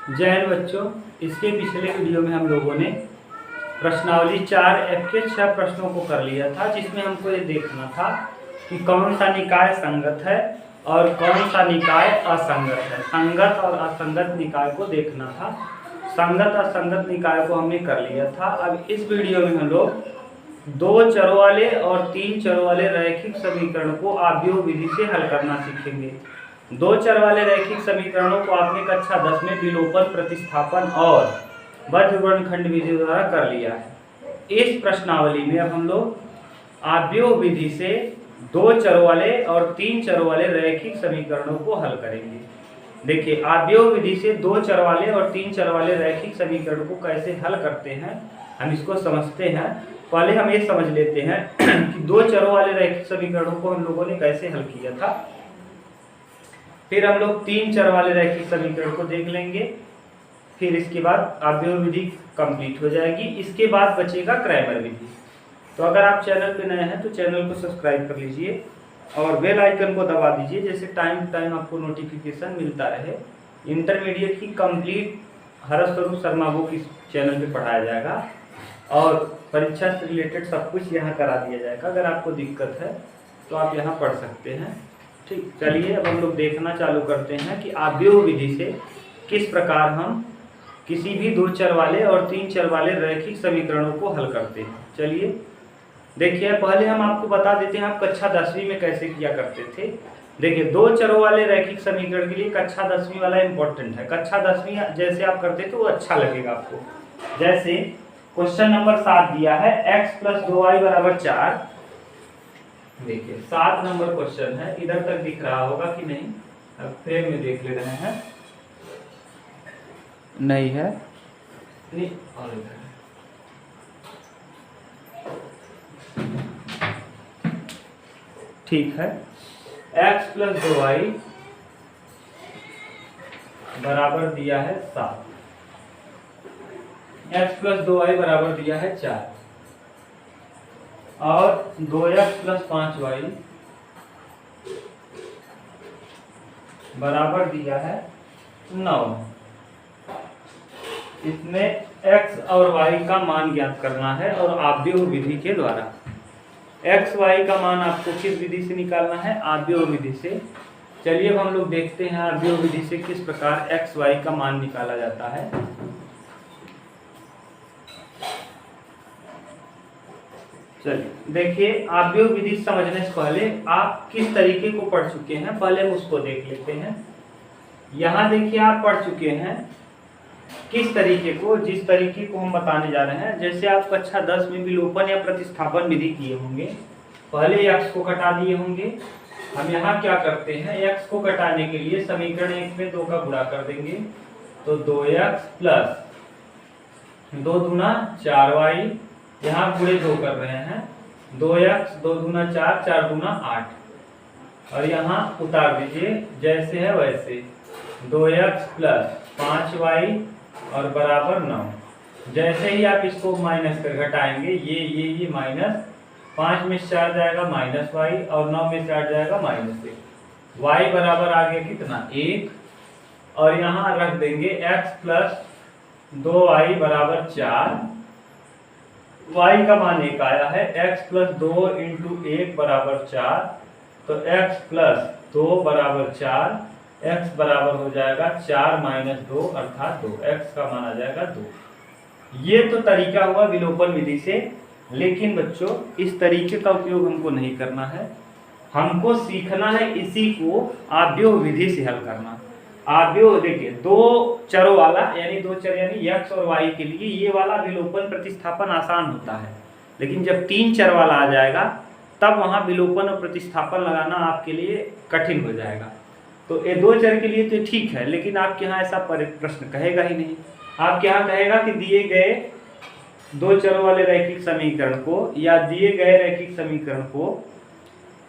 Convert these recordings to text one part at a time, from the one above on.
जय हिंद बच्चों। इसके पिछले वीडियो में हम लोगों ने प्रश्नावली 4F के 6 प्रश्नों को कर लिया था, जिसमें हमको ये देखना था कि कौन सा निकाय संगत है और कौन सा निकाय असंगत है। संगत और असंगत निकाय को देखना था। संगत असंगत निकाय को हमने कर लिया था। अब इस वीडियो में हम लोग 2 चरों वाले और 3 चरों वाले रैखिक समीकरण को आव्यूह विधि से हल करना सीखेंगे। 2 चर वाले रैखिक समीकरणों को आपने कक्षा 10 में विलोपन, प्रतिस्थापन और वर्गखंड विधि द्वारा कर लिया है। इस प्रश्नावली में अब हम लोग आव्यूह विधि से 2 चरों वाले और 3 चरों वाले रैखिक समीकरणों को हल करेंगे। देखिए, आव्यूह विधि से 2 चर वाले और 3 चर वाले रैखिक समीकरण को कैसे हल करते हैं, हम इसको समझते हैं। पहले हम ये समझ लेते हैं कि 2 चरों वाले रैखिक समीकरणों को हम लोगों ने कैसे हल किया था। फिर हम लोग 3 चर वाले रैखिक समीकरण को देख लेंगे। फिर इसके बाद आव्यूह विधि कंप्लीट हो जाएगी। इसके बाद बचेगा क्रैमर विधि। तो अगर आप चैनल पे नए हैं तो चैनल को सब्सक्राइब कर लीजिए और बेल आइकन को दबा दीजिए, जैसे टाइम टू टाइम आपको नोटिफिकेशन मिलता रहे। इंटरमीडिएट की कंप्लीट हरस्वरूप शर्मा बुक इस चैनल पे पढ़ाया जाएगा और परीक्षा से रिलेटेड सब कुछ यहाँ करा दिया जाएगा। अगर आपको दिक्कत है तो आप यहाँ पढ़ सकते हैं। ठीक, चलिए अब हम लोग देखना चालू करते हैं कि आव्यूह विधि से किस प्रकार हम किसी भी 2 चर वाले और 3 चर वाले रैखिक समीकरणों को हल करते हैं। चलिए देखिए, पहले हम आपको बता देते हैं आप कक्षा 10वीं में कैसे किया करते थे। देखिए, 2 चरों वाले रैखिक समीकरण के लिए कक्षा 10वीं वाला इंपॉर्टेंट है। कक्षा 10वीं जैसे आप करते थे वो अच्छा लगेगा आपको। जैसे क्वेश्चन नंबर 7 दिया है x + 2y = 4। देखिए 7 नंबर क्वेश्चन है। इधर तक दिख रहा होगा कि नहीं? अब फ्रेम में देख ले रहे हैं। नहीं है, नहीं और इधर है। ठीक है, x + 2y बराबर दिया है 7। x + 2y बराबर दिया है 4 और 2x + 5y बराबर दिया है 9। इसमें x और y का मान ज्ञात करना है और आव्यूह विधि के द्वारा। x y का मान आपको किस विधि से निकालना है? आव्यूह विधि से। चलिए अब हम लोग देखते हैं आव्यूह विधि से किस प्रकार x y का मान निकाला जाता है। चलिए देखिए, आव्यूह विधि समझने से पहले आप किस तरीके को पढ़ चुके हैं पहले हम उसको देख लेते हैं। यहाँ देखिए, आप पढ़ चुके हैं किस तरीके को, जिस तरीके को हम बताने जा रहे हैं। जैसे आप कक्षा 10 में विलोपन या प्रतिस्थापन विधि किए होंगे, पहले x को कटा दिए होंगे। हम यहाँ क्या करते हैं, x को कटाने के लिए समीकरण 1 में 2 का गुणा कर देंगे तो 2x + 2 दूना 4y, यहाँ गुणे 2 कर रहे हैं। 2x 2 दूना 4, 4 दूना 8 और यहाँ उतार दीजिए जैसे है वैसे। 2x + 5y और बराबर 9। जैसे ही आप इसको माइनस कर घटाएंगे, ये माइनस 5 में से 4 जाएगा -y और 9 में से 8 जाएगा -1। y बराबर आ गया कितना? 1 और यहाँ रख देंगे x + 2y बराबर 4। y का मान 1 आया है। x + 2 × 1 बराबर 4, तो x + 2 बराबर 4। x बराबर हो जाएगा 4 - 2 अर्थात 2। x का मान आ जाएगा 2। ये तो तरीका हुआ विलोपन विधि से, लेकिन बच्चों इस तरीके का उपयोग हमको नहीं करना है। हमको सीखना है इसी को आव्यूह विधि से हल करना। आव्यूह देखिए, 2 चरों वाला यानी 2 चर यानी x और y के लिए ये वाला विलोपन प्रतिस्थापन आसान होता है, लेकिन जब 3 चर वाला आ जाएगा तब वहाँ विलोपन और प्रतिस्थापन लगाना आपके लिए कठिन हो जाएगा। तो ये 2 चर के लिए तो ठीक है, लेकिन आपके यहाँ ऐसा प्रश्न कहेगा ही नहीं। आपके यहाँ कहेगा कि दिए गए 2 चरों वाले रैखिक समीकरण को या दिए गए रैखिक समीकरण को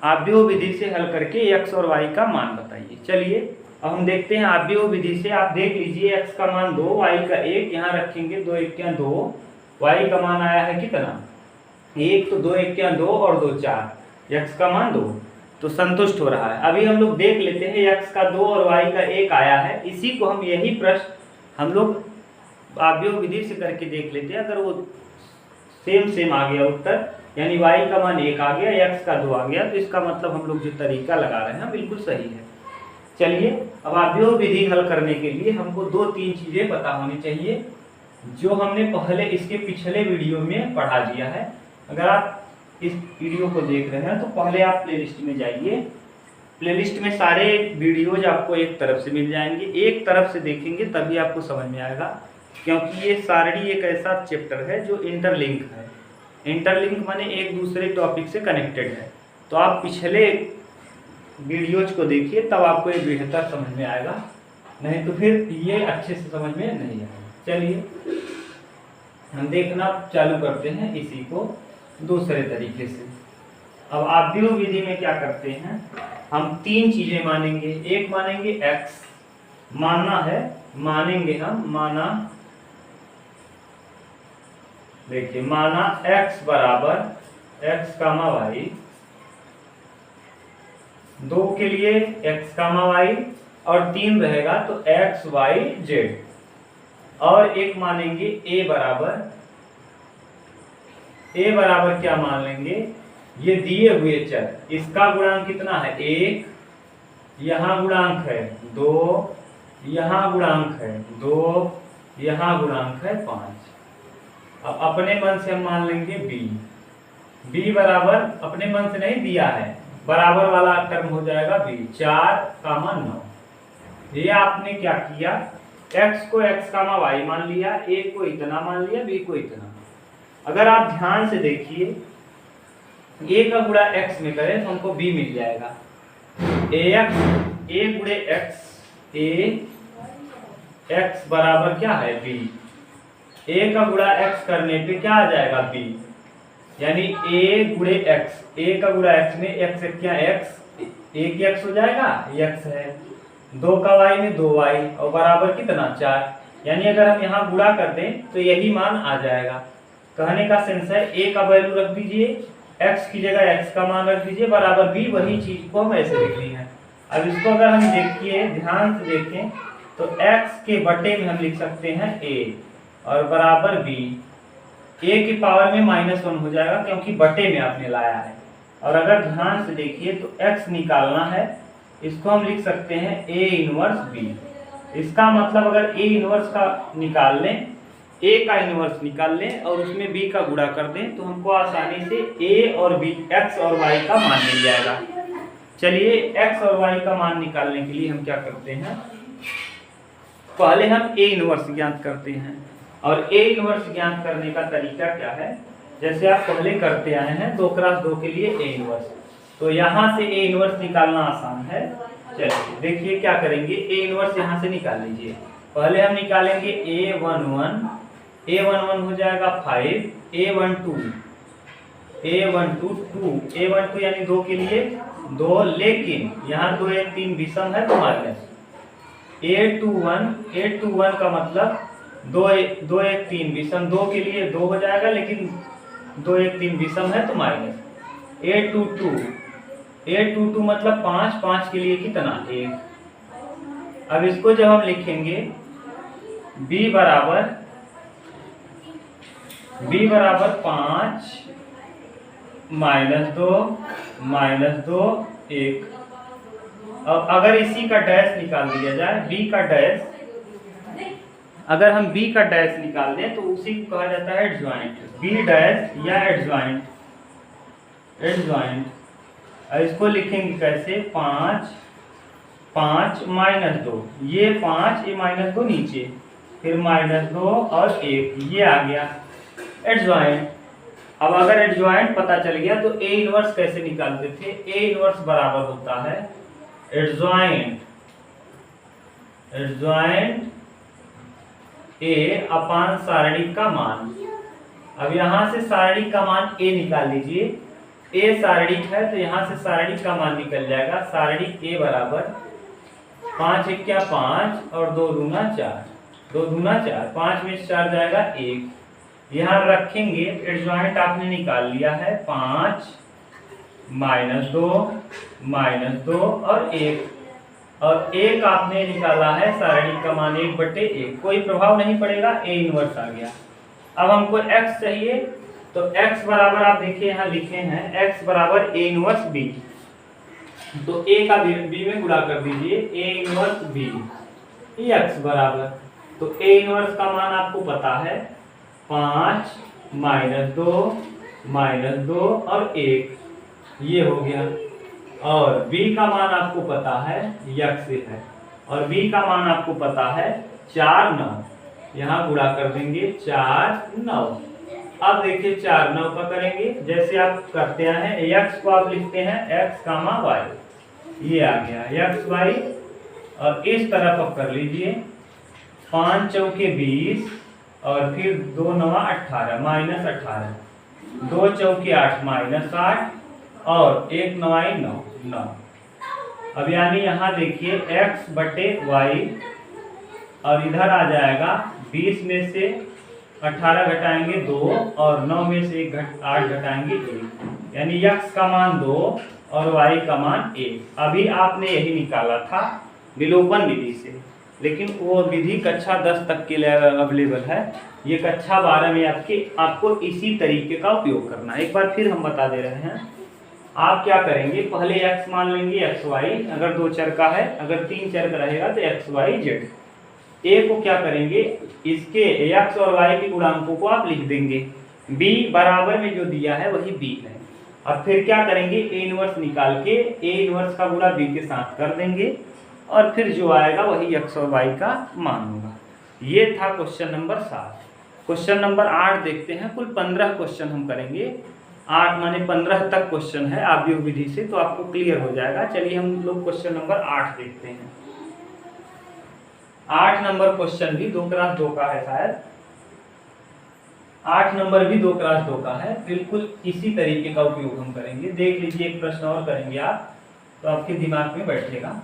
आव्यूह विधि से हल करके x और y का मान बताइए। चलिए अब हम देखते हैं आव्यूह विधि से। आप देख लीजिए, x का मान 2, y का 1, यहाँ रखेंगे 2 × 1 = 2। y का मान आया है कितना? 1, तो 2 × 1 = 2 और 2 4, x का मान 2, तो संतुष्ट हो रहा है। अभी हम लोग देख लेते हैं x का 2 और y का 1 आया है। इसी को हम यही प्रश्न हम लोग अवयव विधि से करके देख लेते हैं। अगर वो सेम आ गया उत्तर, यानी y का मान 1 आ गया, x का 2 आ गया, तो इसका मतलब हम लोग जो तरीका लगा रहे हैं बिल्कुल सही है। चलिए, अब अवयव विधि हल करने के लिए हमको 2-3 चीजें पता होनी चाहिए, जो हमने पहले इसके पिछले वीडियो में पढ़ा दिया है। अगर आप इस वीडियो को देख रहे हैं तो पहले आप प्लेलिस्ट में जाइए। प्लेलिस्ट में सारे वीडियोज आपको एक तरफ से मिल जाएंगे, एक तरफ से देखेंगे तभी आपको समझ में आएगा, क्योंकि ये सारणी एक ऐसा चैप्टर है जो इंटरलिंक है। इंटरलिंक माने एक दूसरे टॉपिक से कनेक्टेड है। तो आप पिछले वीडियोज को देखिए, तब आपको ये बेहतर समझ में आएगा, नहीं तो फिर ये अच्छे से समझ में नहीं आएगा। चलिए, हम देखना चालू करते हैं इसी को दूसरे तरीके से। अब अवयव विधि में क्या करते हैं, हम 3 चीजें मानेंगे। एक मानेंगे x, मानना है, मानेंगे हम, माना, देखिए माना x बराबर x कामा y, 2 के लिए x कामा y, और 3 रहेगा तो x y z। और एक मानेंगे a बराबर क्या मान लेंगे, ये दिए हुए चर, इसका गुणांक कितना है 1, यहाँ गुणांक है 2, यहाँ गुणांक है 2, यहाँ गुणांक है 5। अब अपने मन से हम मान लेंगे b बराबर, अपने मन से नहीं दिया है, बराबर वाला टर्म हो जाएगा b, 4, 9। ये आपने क्या किया, x को x कामा y मान लिया, a को इतना मान लिया, b को इतना। अगर आप ध्यान से देखिए, a का गुणा x में करें तो हमको b मिल जाएगा। a गुणे x बराबर क्या है b, a का गुणा x करने पे क्या आ जाएगा b, यानी a गुणे x, a का गुणा x में x क्या x, एक x हो जाएगा, x है, 2 का y में 2y, और बराबर कितना 4। यानी अगर हम यहाँ गुणा कर दें तो यही मान आ जाएगा। कहने का सेंस है, a का वैल्यू रख दीजिए, x की जगह x का मान रख दीजिए, बराबर b, वही चीज को हम ऐसे लिख ली है। अब इसको अगर हम देखिए, ध्यान से देखें तो x के बटे में हम लिख सकते हैं a, और बराबर b, a की पावर में -1 हो जाएगा क्योंकि बटे में आपने लाया है। और अगर ध्यान से देखिए तो x निकालना है, इसको हम लिख सकते हैं a इनवर्स b। इसका मतलब अगर a इनवर्स का निकाल लें, a का इनवर्स निकाल लें और उसमें b का गुणा कर दें, तो हमको आसानी से a और b, x और y का मान मिल जाएगा। चलिए, x और y का मान निकालने के लिए हम क्या करते हैं, पहले हम a इनवर्स ज्ञात करते हैं। और a इनवर्स ज्ञात करने का तरीका क्या है, जैसे आप पहले करते आए हैं 2 × 2 के लिए a इनवर्स, तो यहाँ से a इनवर्स निकालना आसान है। चलिए देखिए क्या करेंगे, a इनवर्स यहाँ से निकाल लीजिए। पहले हम निकालेंगे a11 हो जाएगा 5, a12 2, यानी 2 के लिए 2, लेकिन यहाँ 2 1 3 विषम है तो माइनस। a21 का मतलब 2 1 3 विषम, 2 के लिए 2 हो जाएगा, लेकिन 2 1 3 विषम है तो माइनस। a22 मतलब 5 के लिए कितना 1। अब इसको जब हम लिखेंगे b बराबर 5 -2 1। अब अगर इसी का डैश निकाल दिया जाए, b का डैश, अगर हम b का डैश निकाल दें तो उसी को कहा जाता है एडजॉइंट, b डैश या एडजॉइंट। इसको लिखेंगे कैसे, 5 -2, ये 5, ये -2 नीचे, फिर -2 और 1, ये आ गया एडजॉइंट। अब अगर एडजॉइंट पता चल गया तो a इनवर्स कैसे निकालते थे, a इनवर्स बराबर होता है एडजॉइंट a अपान सारणी का मान। अब यहाँ से सारणी का मान a निकाल लीजिए, a सारणी है तो यहाँ से सारणी का मान निकल जाएगा। सारणी a बराबर 5 1 क्या 5 और 2 दूना 4, 2 दूना 4, 5 में 4 जाएगा 1। यहाँ रखेंगे, एडजॉइंट आपने निकाल लिया है 5 -2 और 1। और एक आपने निकाला है सारणी का मान 1/1, कोई प्रभाव नहीं पड़ेगा, ए इनवर्स आ गया। अब हमको x चाहिए, तो x बराबर आप देखिए यहाँ लिखे हैं x बराबर ए इनवर्स बी, तो a का b में गुणा कर दीजिए, ए इनवर्स b x बराबर, तो ए इनवर्स का मान आपको पता है 5 -2 और 1, ये हो गया। और b का मान आपको पता है x है, और b का मान आपको पता है 4 9, यहाँ गुणा कर देंगे 4 9। अब देखिए 4 9 का करेंगे, जैसे आप करते हैं x को आप लिखते हैं x, y, ये आ गया x y, और इस तरफ आप कर लीजिए 5 चौके 20 और फिर 2 9 18 -18, 2 चौके 8 -8 और 1 9 9 9। अब यानी यहाँ देखिए x/y, और इधर आ जाएगा 20 में से 18 घटाएंगे 2 और 9 में से 8 घटाएंगे 1, यानी x का मान 2 और y का मान 1। अभी आपने यही निकाला था विलोपन विधि से, लेकिन वो विधि कक्षा 10 तक के लिए अवेलेबल है, ये कक्षा 12 में आपको इसी तरीके का उपयोग करना है। एक बार फिर हम बता दे रहे हैं, आप क्या करेंगे, पहले x मान लेंगे x y, अगर 2 चर का है, अगर 3 चर का रहेगा तो x y z। a को क्या करेंगे, इसके x और y के गुणांकों को आप लिख देंगे, b बराबर में जो दिया है वही b है। अब फिर क्या करेंगे, a इनवर्स निकाल के a इनवर्स का गुणा b के साथ कर देंगे, और फिर जो आएगा वही x और y का मान होगा। ये था क्वेश्चन नंबर 7। क्वेश्चन नंबर 8 देखते हैं। कुल 15 क्वेश्चन हम करेंगे, 8 माने 15 तक क्वेश्चन है आव्यूह विधि से, तो आपको क्लियर हो जाएगा। चलिए हम लोग क्वेश्चन नंबर 8 देखते हैं। 8 नंबर क्वेश्चन भी 2x2 का है शायद, 8 नंबर भी 2x2 का है, बिल्कुल इसी तरीके का उपयोग हम करेंगे। देख लीजिए, एक प्रश्न और करेंगे आप, तो आपके दिमाग में बैठेगा।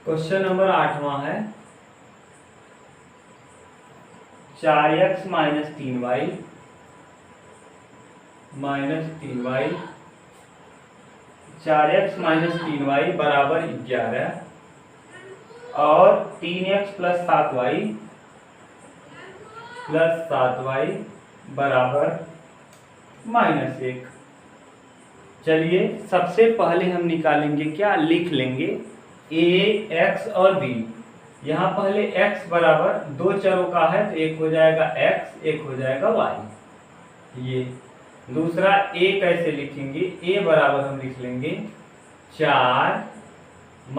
क्वेश्चन नंबर 8वां है, 4x - 3y - 3y 4x - 3y बराबर 11 और 3x + 7y बराबर -1। चलिए सबसे पहले हम निकालेंगे, क्या लिख लेंगे, a x और b। यहाँ पहले x बराबर 2 चरों का है, तो एक हो जाएगा x, एक हो जाएगा y। ये दूसरा a कैसे लिखेंगे, a बराबर हम लिख लेंगे 4 -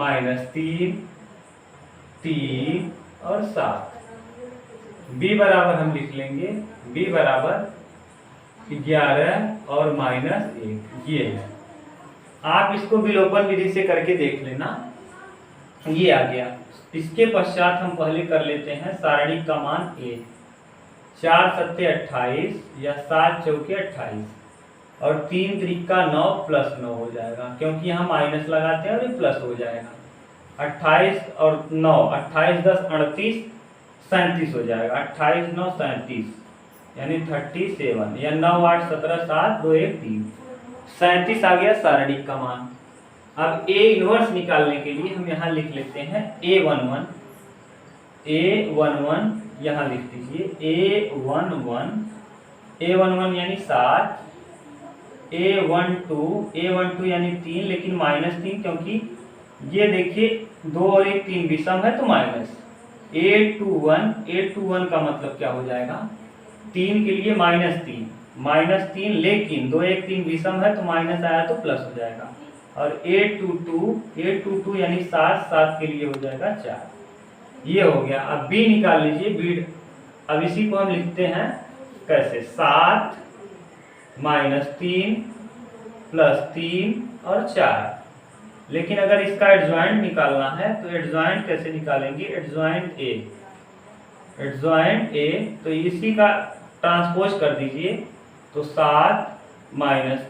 3 और 7। b बराबर हम लिख लेंगे, b बराबर 11 और -1। ये है, आप इसको विलोपन विधि से करके देख लेना, ये आ गया। इसके पश्चात हम पहले कर लेते हैं सारणी का मान a, 4 7 28 या 7 चौके 28 और 3 त्रिका 9 + 9 हो जाएगा, क्योंकि यहाँ माइनस लगाते हैं और ये प्लस हो जाएगा। 28 और 9, 28 10 38 37 हो जाएगा, 28 9 37 यानी 37, या 9 8 17 7 2 1 3 37 आ गया सारणी का मान। अब a इनवर्स निकालने के लिए हम यहाँ लिख लेते हैं a11 यहाँ लिख दीजिए a11 यानी 7, a12 यानी 3 लेकिन -3, क्योंकि ये देखिए 2 और 1 3 विषम है तो माइनस। a21 का मतलब क्या हो जाएगा, 3 के लिए -3, लेकिन 2 1 3 विषम है तो माइनस आया तो प्लस हो जाएगा। और a22 यानी 7 के लिए हो जाएगा 4। ये हो गया। अब b निकाल लीजिए, b अब इसी को हम लिखते हैं कैसे, 7 - 3 + 3 और 4 लेकिन अगर इसका एडजॉइंट निकालना है तो एडजॉइंट कैसे निकालेंगे, एडजॉइंट ए तो इसी का ट्रांसपोज कर दीजिए, तो 7 -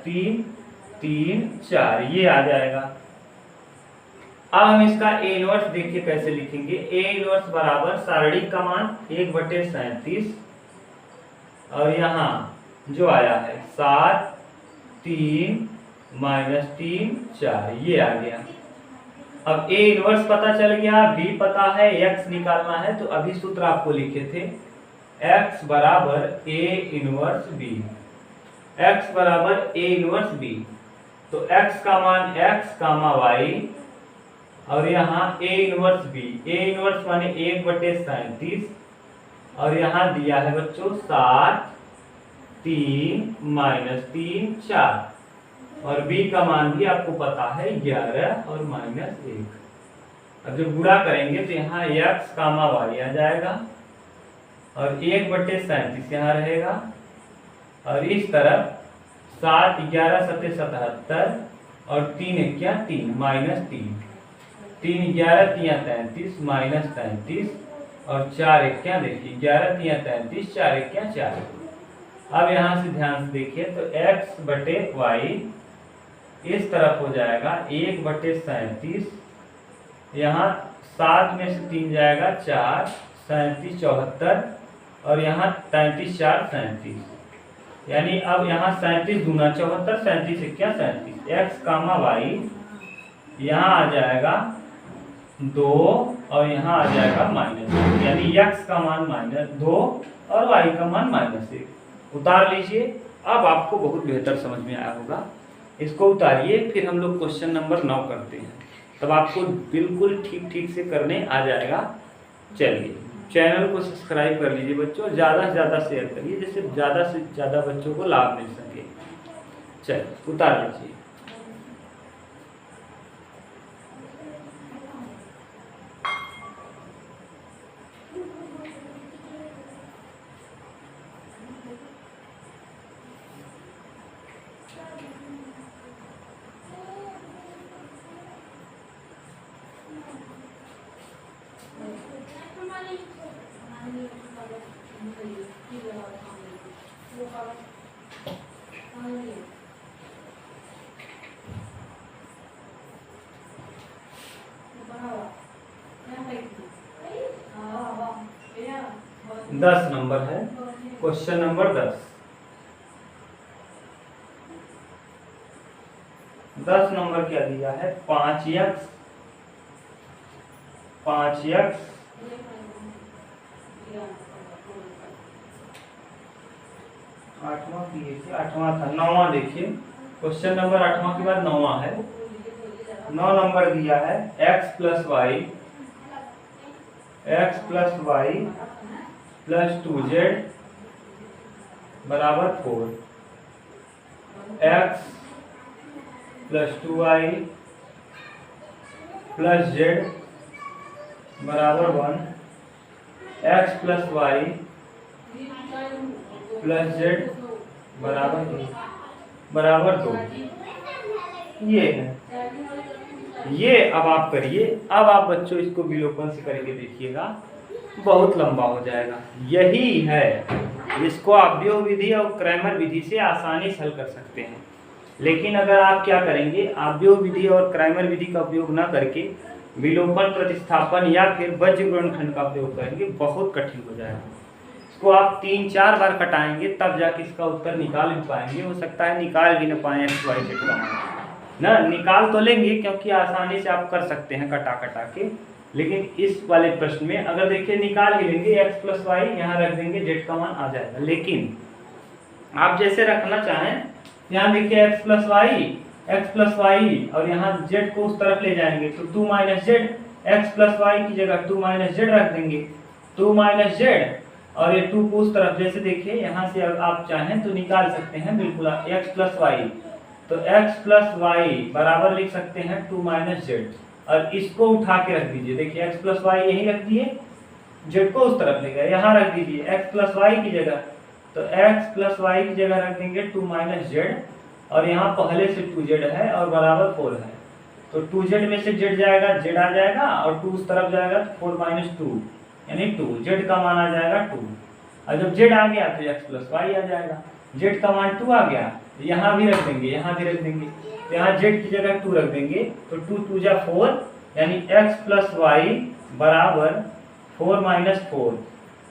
3 3 4 ये आ जाएगा। अब हम इसका ए इनवर्स देखिए कैसे लिखेंगे। ए इनवर्स बराबर सारणिक का मान 1/37 और यहाँ जो आया है 7 3 - 3 4 ये आ गया। अब ए इनवर्स पता चल गया, बी पता है, एक्स निकालना है, तो अभी सूत्र आपको लिखे थे एक्स बराबर ए इनवर्स बी, एक्स बराबर ए इनवर्स बी। तो एक्स का मान एक्स कामा वाई और यहाँ A inverse B, A inverse माने 1/37 और यहाँ दिया है बच्चों 7 3 - 3 4 और b का मान भी आपको पता है 11 और -1। अब जब गुणा करेंगे तो यहाँ x कामा y आ जाएगा और 1/37 यहाँ रहेगा और इस तरफ 7 11 7 77 और 3 क्या 3 -3 3 11 3 33 -33 और 4 क्या देखिए 11 3 33 4 क्या 4। अब यहाँ से ध्यान से देखिए तो x/y इस तरफ हो जाएगा 1/37, यहाँ 7 में से 3 जाएगा 4 37 74 और यहाँ 33 4 37, यानी अब यहाँ 37 दूना 74 37 क्या 37, x कामा y यहाँ आ जाएगा 2 और यहाँ आ जाएगा -1, यानी x का मान -2 और y का मान -1 उतार लीजिए। अब आपको बहुत बेहतर समझ में आया होगा, इसको उतारिए फिर हम लोग क्वेश्चन नंबर 9 करते हैं, तब आपको बिल्कुल ठीक से करने आ जाएगा। चलिए चैनल को सब्सक्राइब कर लीजिए बच्चों, ज़्यादा से ज़्यादा शेयर करिए जिससे ज़्यादा से ज़्यादा बच्चों को लाभ मिल सके। चलिए उतार लीजिए। दस नंबर है, क्वेश्चन नंबर 10 नंबर क्या दिया है 5x 8वां था 9वां देखिए, क्वेश्चन नंबर 8वां के बाद 9वां है। 9 नंबर दिया है x + y + 2z बराबर 4, x + 2y + z बराबर 1, x + y + z बराबर 2। ये है, ये अब आप करिए। अब आप बच्चों इसको विलोपन से करके देखिएगा, बहुत लंबा हो जाएगा। यही है, इसको आप अवयव विधि और क्रैमर विधि से आसानी से हल कर सकते हैं। लेकिन अगर आप क्या करेंगे, अवयव विधि और क्रैमर विधि का उपयोग ना करके विलोपन, प्रतिस्थापन या फिर वज्र गुणनखंड का उपयोग करेंगे, बहुत कठिन हो जाएगा। इसको आप 3-4 बार कटाएंगे तब जाके इसका उत्तर निकाल भी पाएंगे। हो सकता है निकाल भी ना पाए x y z का ना, निकाल तो लेंगे क्योंकि आसानी से आप कर सकते हैं कटा के। लेकिन इस वाले प्रश्न में अगर देखिए निकाल ही लेंगे x + y यहाँ रख देंगे, z का मान आ जाएगा। लेकिन आप जैसे रखना चाहें, यहाँ देखिए x + y और यहाँ z को उस तरफ ले जाएंगे तो 2 - z, x + y की जगह 2 - z रख देंगे, 2 - z और ये 2 को उस तरफ, जैसे देखिए यहाँ से आप चाहें तो निकाल सकते हैं बिल्कुल x + y, तो x + y बराबर लिख सकते हैं 2 - z और इसको उठा के रख दीजिए। देखिए x + y यही रख दिए, z को उस तरफ ले गए, यहाँ रख दीजिए x + y की जगह, तो x + y की जगह रख देंगे 2 - z और यहाँ पहले से 2z है और बराबर 4 है। तो 2z में से z जाएगा, z आ जाएगा, और 2 उस तरफ जाएगा तो 4 - 2 यानी 2, z का मान आ जाएगा 2। और जब z आ गया तो x + y आ जाएगा। z का मान 2 आ गया, तो यहाँ भी रख देंगे, यहाँ भी रख देंगे, तो यहाँ z की जगह 2 रख देंगे, तो 2 × 2 = 4 यानी x + y बराबर 4 - 4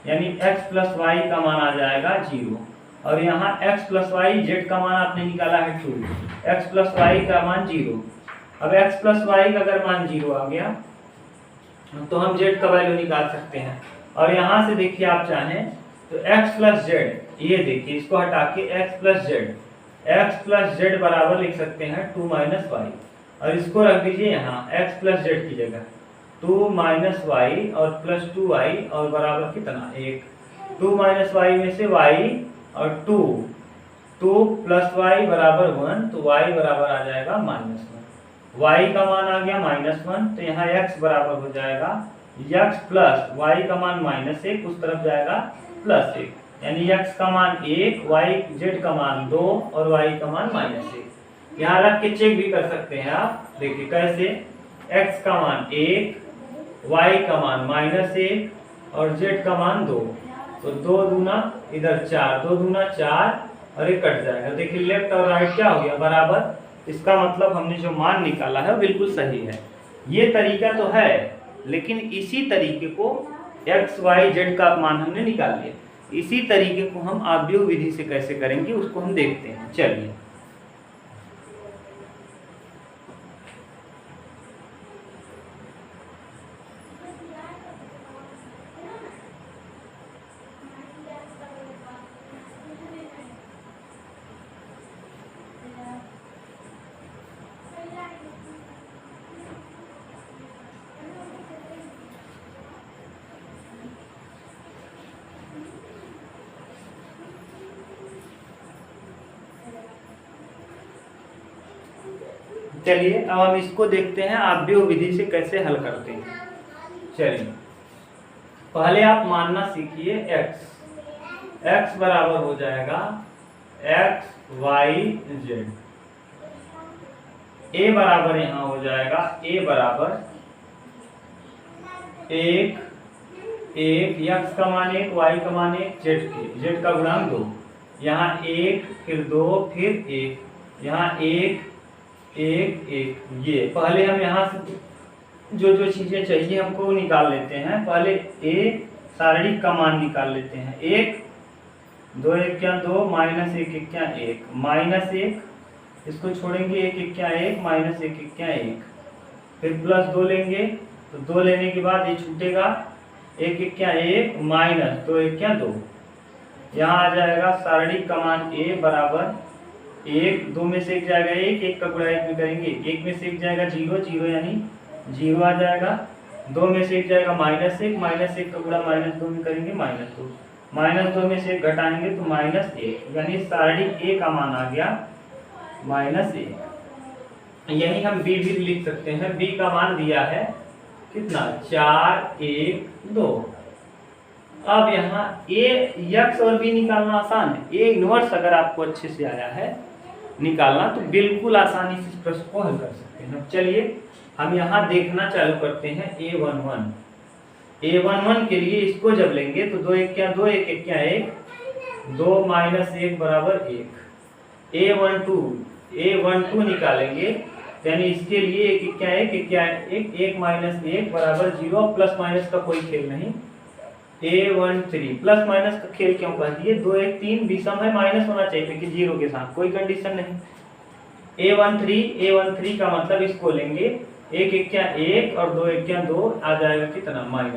यानी x + y का मान आ जाएगा 0। और यहाँ x + y, z का मान आपने निकाला है 2, x + y का मान 0। अब x + y का अगर मान 0 आ गया तो हम z का वैल्यू निकाल सकते हैं। और यहाँ से देखिए आप चाहें तो x + z, ये देखिए इसको हटा के x + z बराबर लिख सकते हैं 2 - y, और इसको रख दीजिए यहाँ x + z की जगह 2 - y और +2y और बराबर कितना 1। 2 - y में से y और 2 + y बराबर 1, तो y बराबर आ जाएगा -1। y का मान आ गया -1, तो यहाँ x बराबर हो जाएगा x प्लस y का मान -1, उस तरफ जाएगा +1, यानी x का मान 1, z का मान 2 और y का मान -1। यहाँ रख के चेक भी कर सकते हैं आप, देखिए कैसे, x का मान 1, y का मान -1 और z का मान 2, तो 2 दूना इधर 4, 2 दूना 4 और ये कट जाएगा। देखिए लेफ्ट और राइट क्या हो गया बराबर, इसका मतलब हमने जो मान निकाला है बिल्कुल सही है। ये तरीका तो है, लेकिन इसी तरीके को x y z का मान हमने निकाल लिया, इसी तरीके को हम आव्यूह विधि से कैसे करेंगे उसको हम देखते हैं। चलिए चलिए अब हम इसको देखते हैं आव्यूह विधि से कैसे हल करते हैं। चलिए पहले आप मानना सीखिए x बराबर हो जाएगा x y z, a बराबर यहाँ हो जाएगा a बराबर 1 x का मान 1, y का मान 1, z का गुणांक 2, यहाँ 1 फिर 2 फिर 1, यहाँ 1 1 1। ये पहले हम यहाँ से जो जो चीजें चाहिए हमको निकाल लेते हैं। पहले a सारणी का मान निकाल लेते हैं, 1 2 1 क्या 2 -1 1 क्या 1 -1, इसको छोड़ेंगे 1 1 क्या 1 -1 1 क्या 1, फिर +2 लेंगे तो 2 लेने के बाद ये छूटेगा 1 1 क्या 1 -2 1 क्या 2। यहाँ आ जाएगा सारणी का मान a बराबर 1, 2 में से 1 जाएगा 1, 1 का गुणा 1 में करेंगे 1 में से 1 जाएगा 0, 0 यानी 0 आ जाएगा, 2 में से 1 जाएगा -1, -1 का गुणा -2 में करेंगे -2, -2 में से 1 घटाएंगे तो -1, यानी सारणी a का मान आ गया -1। यही हम b भी लिख सकते हैं, b का मान दिया है कितना 4 1 2। अब यहाँ x और b निकालना आसान है, a इनवर्स अगर आपको अच्छे से आया है निकालना तो बिल्कुल आसानी से इस प्रश्न को हल कर सकते हैं। चलिए हम यहाँ देखना चालू करते हैं a11 के लिए इसको जब लेंगे तो 2 1 क्या 2 1 1 क्या 1, 2 -1 बराबर 1। a12 निकालेंगे यानी इसके लिए 1 1 क्या 1 1 क्या 1 1 -1 बराबर 0, प्लस माइनस का कोई खेल नहीं। a13 प्लस माइनस का खेल क्यों कह दिए, 2 1 3 विषम है, माइनस होना चाहिए लेकिन 0 के साथ कोई कंडीशन नहीं। a13 का मतलब इसको लेंगे 1 1 क्या 1 और 2 1 क्या 2, आ जाएगा कितना -1।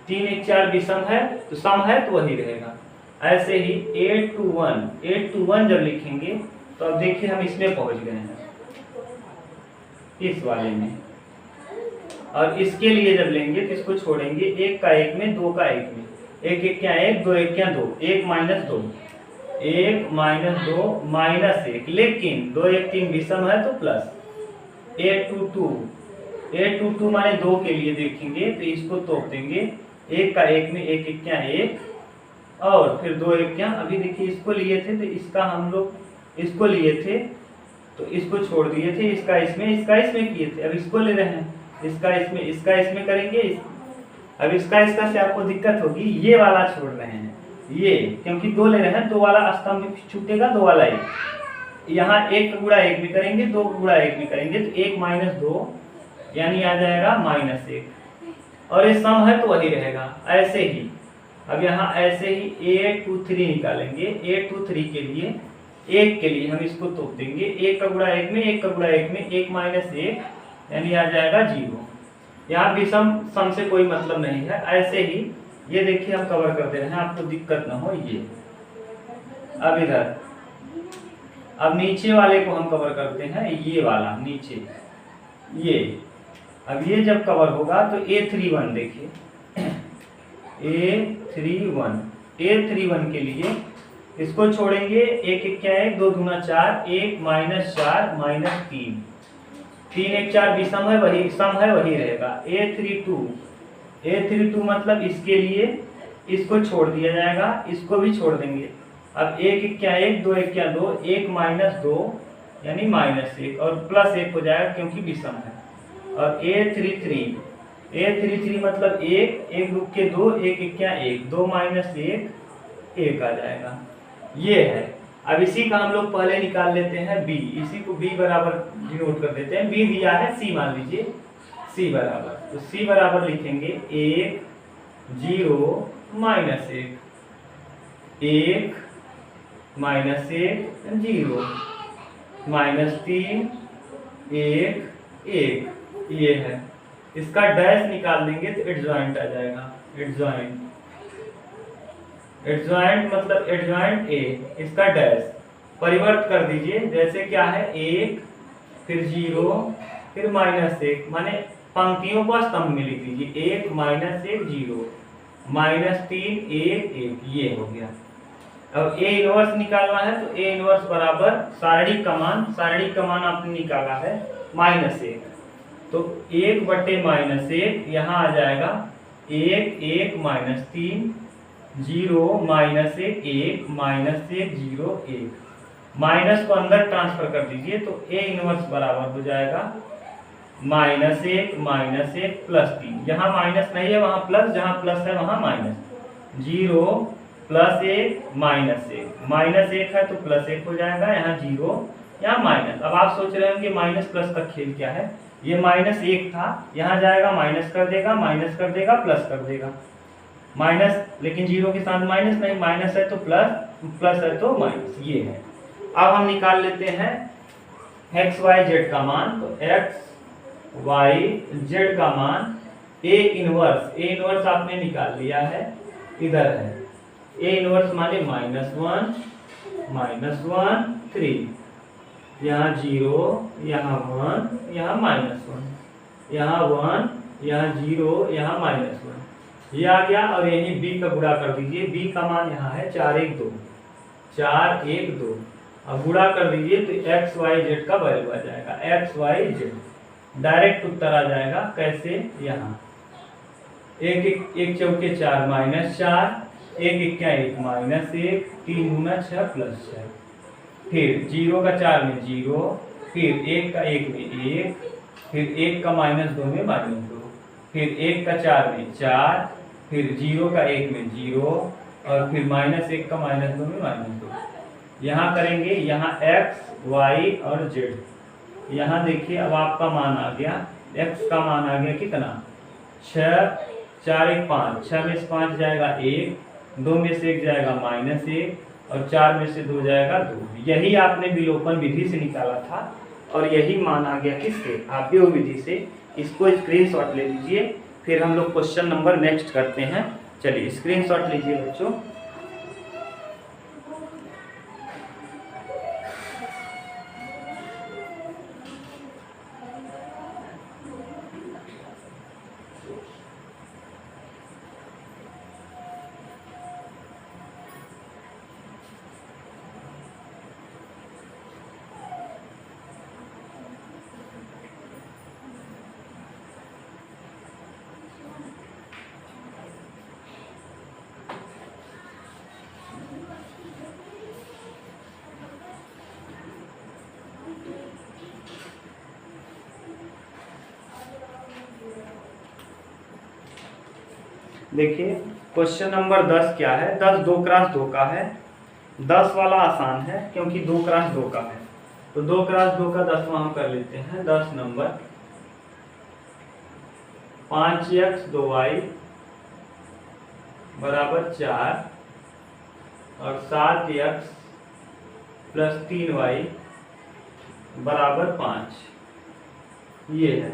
3 1 4 विषम है तो सम है तो वही रहेगा। ऐसे ही a21 जब लिखेंगे तो अब देखिए हम इसमें पहुंच गए हैं, इस वाले में, और इसके लिए जब लेंगे तो इसको छोड़ेंगे 1 का 1 में 2 का 1 में, 1 1 क्या 1 2 1 क्या 2, 1 -2 1 -2 -1, लेकिन 2 1 3 विषम है तो प्लस। a22 माने 2 के लिए देखेंगे तो इसको तोड़ देंगे, 1 का 1 में 1 1 क्या 1 और फिर 2 1 क्या, अभी देखिए इसको लिए थे तो इसका हम लोग इसको लिए थे तो इसको छोड़ दिए थे, इसका इसमें किए थे, अब इसको ले रहे हैं, इसका इसमें करेंगे अब इसका से आपको दिक्कत होगी, ये वाला छोड़ रहे हैं, ये क्योंकि दो ले रहे हैं, दो वाला स्तंभ छूटेगा, दो वाला एक, यहाँ एक का गुणा एक भी करेंगे, दो का गुणा एक भी करेंगे, तो एक माइनस दो यानी आ जाएगा माइनस एक, और ये सम है तो वही रहेगा। ऐसे ही अब यहाँ ऐसे ही 8 2 3 निकालेंगे, 8 2 3 के लिए, एक के लिए हम इसको तोड़ देंगे, एक का गुणा एक में, एक का गुणा एक में, एक माइनस एक यानी आ जाएगा 0। यहाँ विषम सम से कोई मतलब नहीं है। ऐसे ही ये देखिए हम कवर कर दे रहे हैं, आपको दिक्कत ना हो। ये अब इधर, अब नीचे वाले को हम कवर करते हैं, ये वाला नीचे, ये अब ये जब कवर होगा तो A31 देखिए, A31 के लिए इसको छोड़ेंगे, एक एक क्या है, 2 दूना 4, 1 माइनस 4 माइनस 3, 3 1 4 विषम है, वही सम है वही रहेगा। A32 मतलब इसके लिए इसको छोड़ दिया जाएगा, इसको भी छोड़ देंगे। अब एक एक क्या 1, 2 1 क्या 2, 1 माइनस 2 यानी माइनस 1 और प्लस 1 हो जाएगा क्योंकि विषम है। और A33 मतलब एक रुक के 2, एक एक क्या 1, 2 माइनस 1 आ जाएगा। ये है। अब इसी का हम लोग पहले निकाल लेते हैं B, इसी को B बराबर डिनोट कर देते हैं। B दिया है C, मान लीजिए C बराबर, तो C बराबर लिखेंगे 1 0 माइनस 1 माइनस 1 0 माइनस 3 1 ये है। इसका डैश निकाल देंगे तो एडजॉइंट आ जाएगा। एडजॉइंट मतलब एडजॉइंट A, इसका डैश परिवर्त कर दीजिए, जैसे क्या है 1 फिर 0 फिर माइनस 1, माने पंक्तियों को स्तंभ में लिख दीजिए, 1 माइनस 1 0 माइनस 3 1 ये हो गया। अब A इनवर्स निकालना है तो A इनवर्स बराबर सारणिक का मान आपने निकाला है -1, तो 1/-1 यहाँ आ जाएगा 1 माइनस 3 0 माइनस 1 माइनस 1 0 1, माइनस को अंदर ट्रांसफर कर दीजिए तो A इनवर्स बराबर हो जाएगा -1 प्लस 3, यहाँ माइनस नहीं है वहाँ प्लस, जहाँ प्लस है वहाँ माइनस, 0 प्लस 1 माइनस 1 है तो प्लस 1 हो जाएगा, यहाँ 0 यहाँ माइनस। अब आप सोच रहे होंगे माइनस प्लस का खेल क्या है, ये -1 था, यहाँ जाएगा माइनस कर देगा प्लस कर देगा, माइनस, लेकिन 0 के साथ माइनस नहीं, माइनस है तो प्लस है तो माइनस, ये है। अब हम निकाल लेते हैं x y z का मान, तो x y z का मान A इनवर्स आपने निकाल लिया है, इधर है A इनवर्स माने -1 3, यहाँ 0 यहाँ 1 यहाँ -1, यहाँ 1 यहाँ 0 यहाँ -1, ये आ गया। और यही B का गुणा कर दीजिए, B का मान यहाँ है 4 1 2, अब गुणा कर दीजिए तो x y z का वैल्यू आ जाएगा, x y z डायरेक्ट उत्तर आ जाएगा। कैसे, यहाँ 1 चौके 4 -4, 1 क्या 1 -1, 3 गुना 6 प्लस 6, फिर 0 का 4 में 0, फिर 1 का 1 में 1, फिर 1 का -2 में -2, फिर 1 का 4 में 4, फिर 0 का 1 में 0, और फिर -1 का -2 में -2। यहाँ करेंगे, यहाँ x y और z, यहाँ देखिए अब आपका मान आ गया, x का मान आ गया कितना 6, 4 1 5, 6 में से 5 जाएगा 1, 2 में से 1 जाएगा -1, और 4 में से 2 जाएगा 2। यही आपने विलोपन विधि से निकाला था और यही मान आ गया किससे, आव्यूह विधि से। इसको स्क्रीनशॉट ले लीजिए, फिर हम लोग क्वेश्चन नंबर नेक्स्ट करते हैं। चलिए स्क्रीनशॉट लीजिए बच्चों। देखिए क्वेश्चन नंबर 10 क्या है, 10 2 क्रॉस 2 का है। 10 वाला आसान है क्योंकि 2 क्रॉस 2 का है, तो 2 क्रॉस 2 का 10वां हम कर लेते हैं। 10 नंबर 5x 2y बराबर 4 और 7x प्लस 3y बराबर 5, ये है।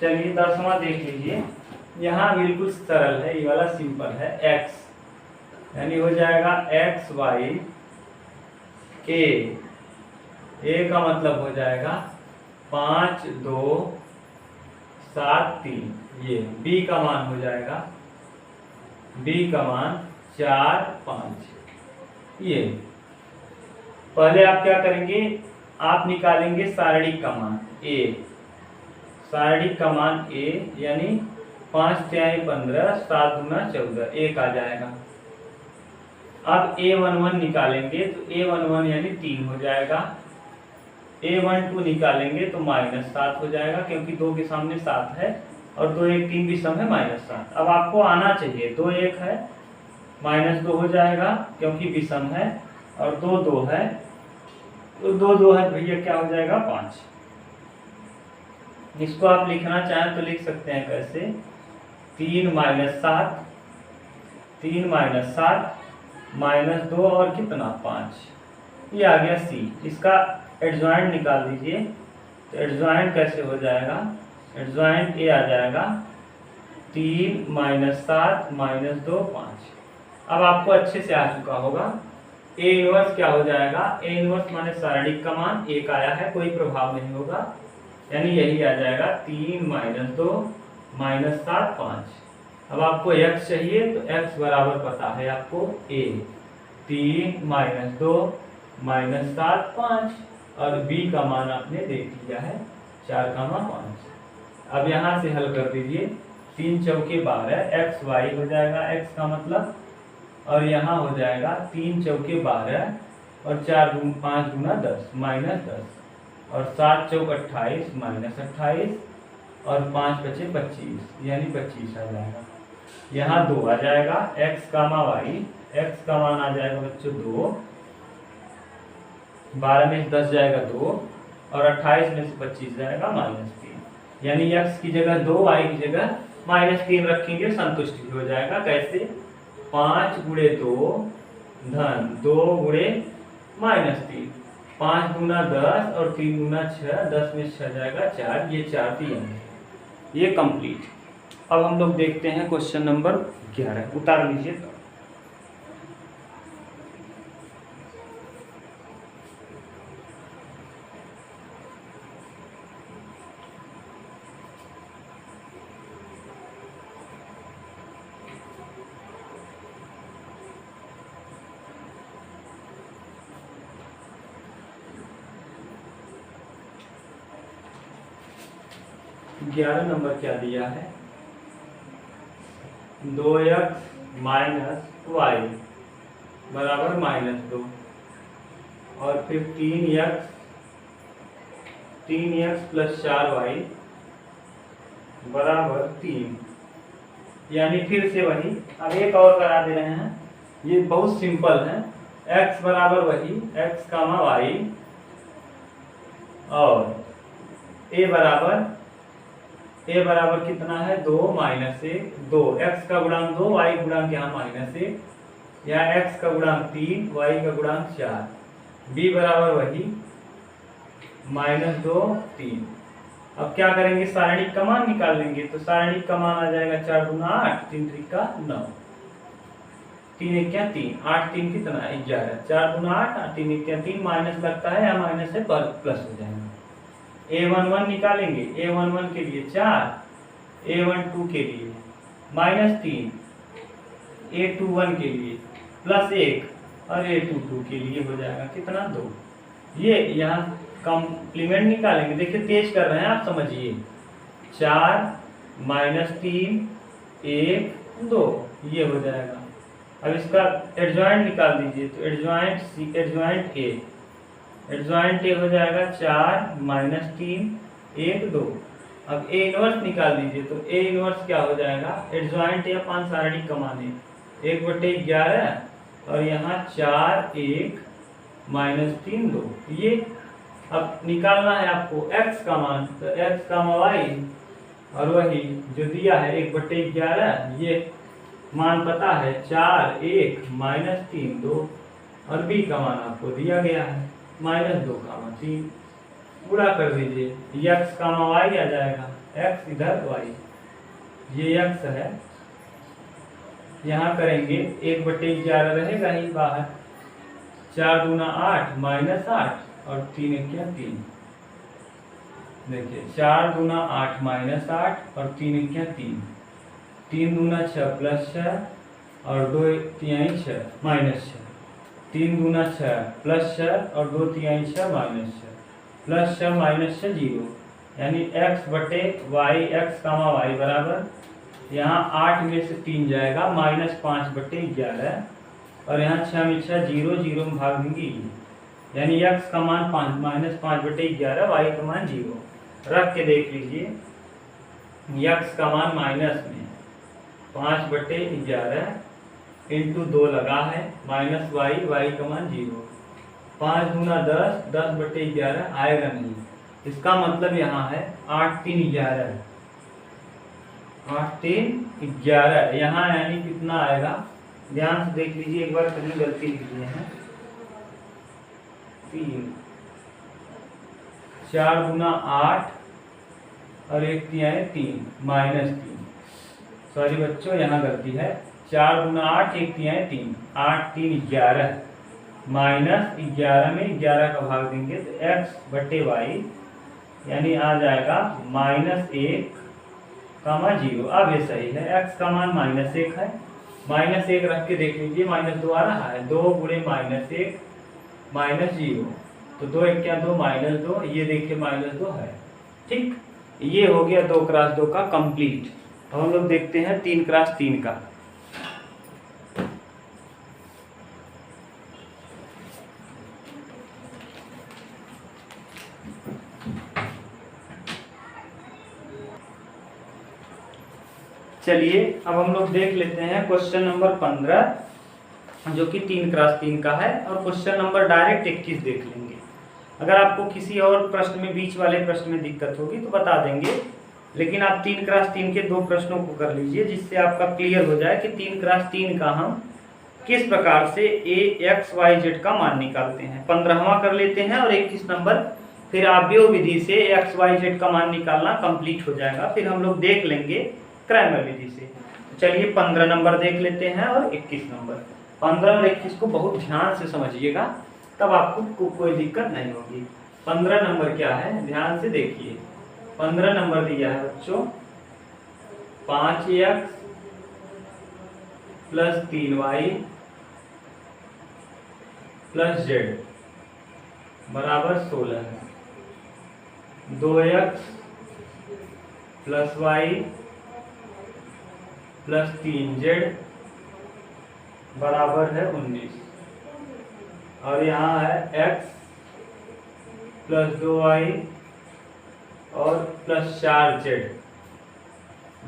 चलिए 10वां देख लीजिए, यहाँ बिल्कुल सरल है, ये वाला सिंपल है। x यानी हो जाएगा एक्स वाई ए का मतलब हो जाएगा 5 2 7 3, ये b का मान हो जाएगा, b का मान 4 5। ये पहले आप क्या करेंगे, आप निकालेंगे सारणिक का मान a, सारणिक का मान a यानी 5 तिहाई 15 7 दूना 14, 1 आ जाएगा। अब a11 निकालेंगे तो a11 यानी 3 हो जाएगा। a12 निकालेंगे तो -7 हो जाएगा क्योंकि 2 के सामने 7 है और 2 1 3 विषम है -7। अब आपको आना चाहिए 2 1 है -2 हो जाएगा क्योंकि विषम है, और 2 2 है तो 2 2 है भैया क्या हो जाएगा 5। इसको आप लिखना चाहें तो लिख सकते हैं कैसे, 3 -7 -2 और कितना 5, ये आ गया सी। इसका एडजॉइंट निकाल दीजिए, तो एडजॉइंट कैसे हो जाएगा, एडजॉइंट ए आ जाएगा 3 -7 -2 5। अब आपको अच्छे से आ चुका होगा। ए इनवर्स क्या हो जाएगा, ए इनवर्स माने सारणिक का मान 1 आया है, कोई प्रभाव नहीं होगा, यानी यही आ जाएगा 3 -2 -7 5। अब आपको x चाहिए तो x बराबर पता है आपको a, 3 -2 -7 5, और b का मान आपने देख लिया है 4 5। अब यहाँ से हल कर दीजिए, 3 चौके 12 x y हो जाएगा, x का मतलब, और यहाँ हो जाएगा 3 चौके 12 और 4 5 गुना 10 -10, और 7 चौक 28 -28, और 5 बचे 25 यानी 25 आ जाएगा। यहाँ 2 आ जाएगा, x कामा y, x का मान आ जाएगा बच्चों 2, 12 में से 10 जाएगा 2, और 28 में से 25 जाएगा -3, यानी x की जगह 2 y की जगह -3 रखेंगे, संतुष्टि हो जाएगा। कैसे, 5 गुणे 2 धन 2 गुणे -3, 5 गुना 10 और 3 गुना 6, 10 में 6 जाएगा 4, ये 4 दिए, ये कंप्लीट। अब हम लोग देखते हैं क्वेश्चन नंबर 11, उतार लीजिए। तो 11 नंबर क्या दिया है, 2x - y बराबर -2, और फिर 3x प्लस 4y बराबर 3, यानी फिर से वही। अब एक और करा दे रहे हैं, ये बहुत सिंपल है। x बराबर वही x कामा y, और a बराबर कितना है 2 -1 2, x का गुणांक 2 y गुणांक यहाँ -1, यहाँ x का गुणांक 3 y का गुणांक 4, b बराबर वही -2 3। अब क्या करेंगे, सारणिक का मान निकाल लेंगे, तो सारणिक का मान आ जाएगा 4 दूना 8, 3 त्रिका 9, 3 1 3, 8 3 कितना 11, 4 दूना 8, 3 1 3, माइनस लगता है, या माइनस है प्लस हो जाएगा। a11 निकालेंगे, a11 के लिए 4, a12 के लिए -3, a21 के लिए +1, और a22 के लिए हो जाएगा कितना 2। ये यहाँ कॉम्प्लीमेंट निकालेंगे, देखिए तेज कर रहे हैं आप, समझिए 4 -3 1 2, ये हो जाएगा। अब इसका एडजॉइंट निकाल दीजिए, तो एडजॉइंट ए हो जाएगा 4 -3 1 2, अब ए इनवर्स निकाल दीजिए, तो ए इनवर्स क्या हो जाएगा, एडजॉइंट या पांचसारणिक कमाने 1/11 और यहाँ 4 1 -3 2। ये अब निकालना है आपको x का मान, तो x का y और वही जो दिया है 1/11, ये मान पता है 4 1 -3 2 और b का मान आपको दिया गया है -2, गुणा कर दीजिए, x का y आ जाएगा, x इधर y, ये x है, यहाँ करेंगे 1/11 रहेगा ही बाहर, 4 दूना 8 -8 और 3 क्या 3। देखिए 4 दूना 8 -8 और 3 क्या 3, 3 दूना 6 +6 और 2 तिहाई 6 -6, 3 दूना 6 +6 और 2 तिहाई 6 -6, +6 -6 0, यानी x/y x, y बराबर, यहाँ 8 में से 3 जाएगा -5/11 और यहाँ 6 में 6 0 0 में भाग देंगे, यानी x का मान -5/11, y का मान 0। रख के देख लीजिए, x का मान माइनस में 5/11 इंटू 2 लगा है -y का मान 0, 5 दूना 10 10/11 आएगा नहीं, इसका मतलब यहाँ है 8 3 11, 8 3 11, यहाँ यानी कितना आएगा, ध्यान से देख लीजिए एक बार, कहीं गलती लिख दिए हैं, 3 4 दूना 8 और 1 तिहाई 3 -3, सॉरी बच्चों यहाँ गलती है, 4 दूना 8 1 तिहाई 3, 8 3 11, -11 में 11 का भाग देंगे तो x/y यानी आ जाएगा -1, 0। अब ये सही है, x का मान -1 है, -1 रख के देख लीजिए, -2 आ रहा है, 2 गुणे -1 -0, तो 2 1 क्या 2 -2, ये देखिए -2 है, ठीक। ये हो गया 2x2 का कंप्लीट। अब हम लोग देखते हैं 3x3 का। चलिए अब हम लोग देख लेते हैं क्वेश्चन नंबर 15, जो कि 3x3 का है, और क्वेश्चन नंबर डायरेक्ट 21 देख लेंगे। अगर आपको किसी और प्रश्न में, बीच वाले प्रश्न में दिक्कत होगी तो बता देंगे, लेकिन आप 3x3 के 2 प्रश्नों को कर लीजिए, जिससे आपका क्लियर हो जाए कि 3x3 का हम किस प्रकार से x y z का मान निकालते हैं। 15वां कर लेते हैं और 21 नंबर फिर आव्यूह विधि से x y z का मान निकालना कंप्लीट हो जाएगा, फिर हम लोग देख लेंगे क्रैमर विधि से। चलिए 15 नंबर देख लेते हैं और 21 नंबर। 15 और 21 को बहुत ध्यान से समझिएगा, तब आपको कोई दिक्कत नहीं होगी। 15 नंबर क्या है, ध्यान से देखिए। 15 नंबर दिया है बच्चों 5x + 3y + z बराबर 16 है। 2x + y + 3z बराबर है 19, और यहाँ है x + 2y और +4z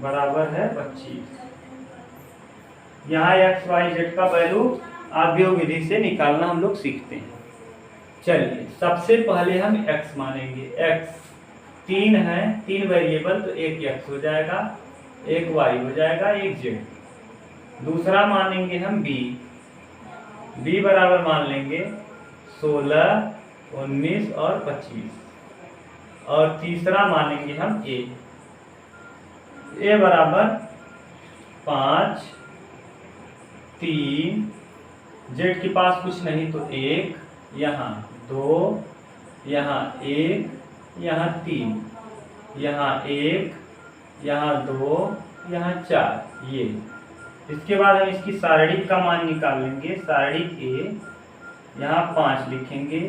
बराबर है 25। यहाँ x y z का वैल्यू आव्यूह विधि से निकालना हम लोग सीखते हैं। चलिए सबसे पहले हम x मानेंगे। x 3 है, 3 वेरिएबल, तो एक x हो जाएगा, एक y हो जाएगा, एक z। दूसरा मानेंगे हम b बराबर मान लेंगे 16 19 और 25। और तीसरा मानेंगे हम a बराबर 5 3, z के पास कुछ नहीं तो 1, यहाँ 2, यहाँ 1, यहाँ 3, यहाँ 1, यहाँ 2, यहाँ 4, ये। इसके बाद हम इसकी सारणिक का मान निकाल लेंगे। सारणिक a, यहाँ 5 लिखेंगे,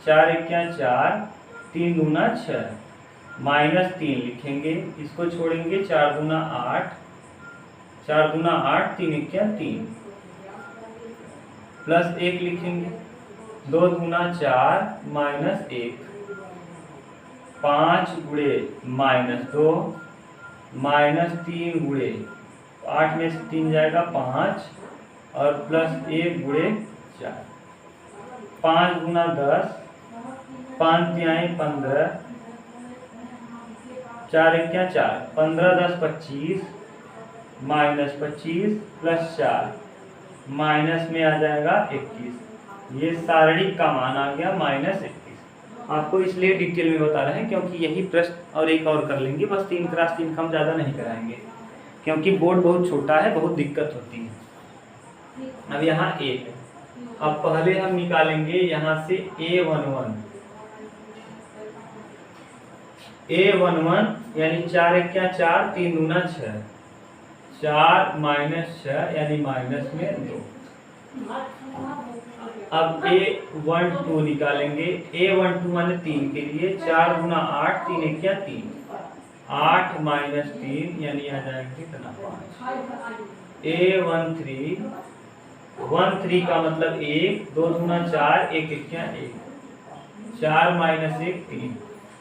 4 1 4, 3 दूना 6, -3 लिखेंगे, इसको छोड़ेंगे, 4 दूना 8, 4 दूना 8, 3 1 3, +1 लिखेंगे, 2 दूना 4, -1, 5 गुणे -2 -3 गुणे 8 में से 3 जाएगा 5 और +1 गुणे 4। 5 गुना 10, 5 तिहाई 15, 4 1 4, 15 10 25, -25 + 4 माइनस में आ जाएगा 21। ये सारणिक का मान आ गया -21। आपको इसलिए डिटेल में बता रहे हैं क्योंकि यही प्रश्न और एक और कर लेंगे, बस 3 × 3 हम ज़्यादा नहीं कराएंगे क्योंकि बोर्ड बहुत छोटा है, बहुत दिक्कत होती है। अब यहाँ A है। अब पहले हम निकालेंगे यहाँ से A11 यानी 4 1 4, 3 दूना 6, 4 - 6 यानी माइनस में 2। अब A12 निकालेंगे। A12 माने 3 के लिए 4 गुना 8, 3 1 3, 8 - 3 यानी आ जाएगा कितना 5। A13 13 का मतलब 1, 2 दूना 4, 1 1 1, 4 - 1 3।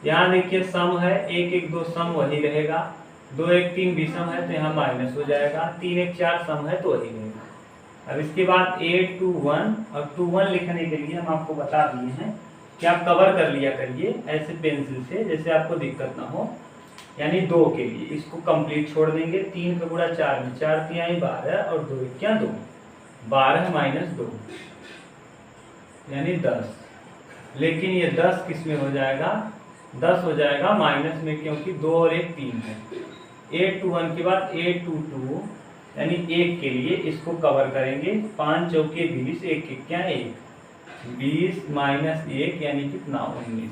यहाँ देखिए सम है, 1 1 2 सम वही रहेगा, 2 1 3 विषम है तो यहाँ माइनस हो जाएगा, 3 1 4 सम है तो वही रहेगा। अब इसके बाद A21 और 21 लिखने के लिए हम आपको बता दिए हैं कि आप कवर कर लिया करिए ऐसे पेंसिल से, जैसे आपको दिक्कत ना हो। यानी 2 के लिए इसको कंप्लीट छोड़ देंगे। 3 का गुणा 4 में 4 तिहाई 12 और 2 1 2, 12 - 2 यानी 10। लेकिन ये 10 किस में हो जाएगा? 10 हो जाएगा माइनस में, क्योंकि 2 और 1 3 है। A21 के बाद A22 यानी 1 के लिए इसको कवर करेंगे। 5 चौके 20, 1 1 1, 20 - 1 यानी कितना 19।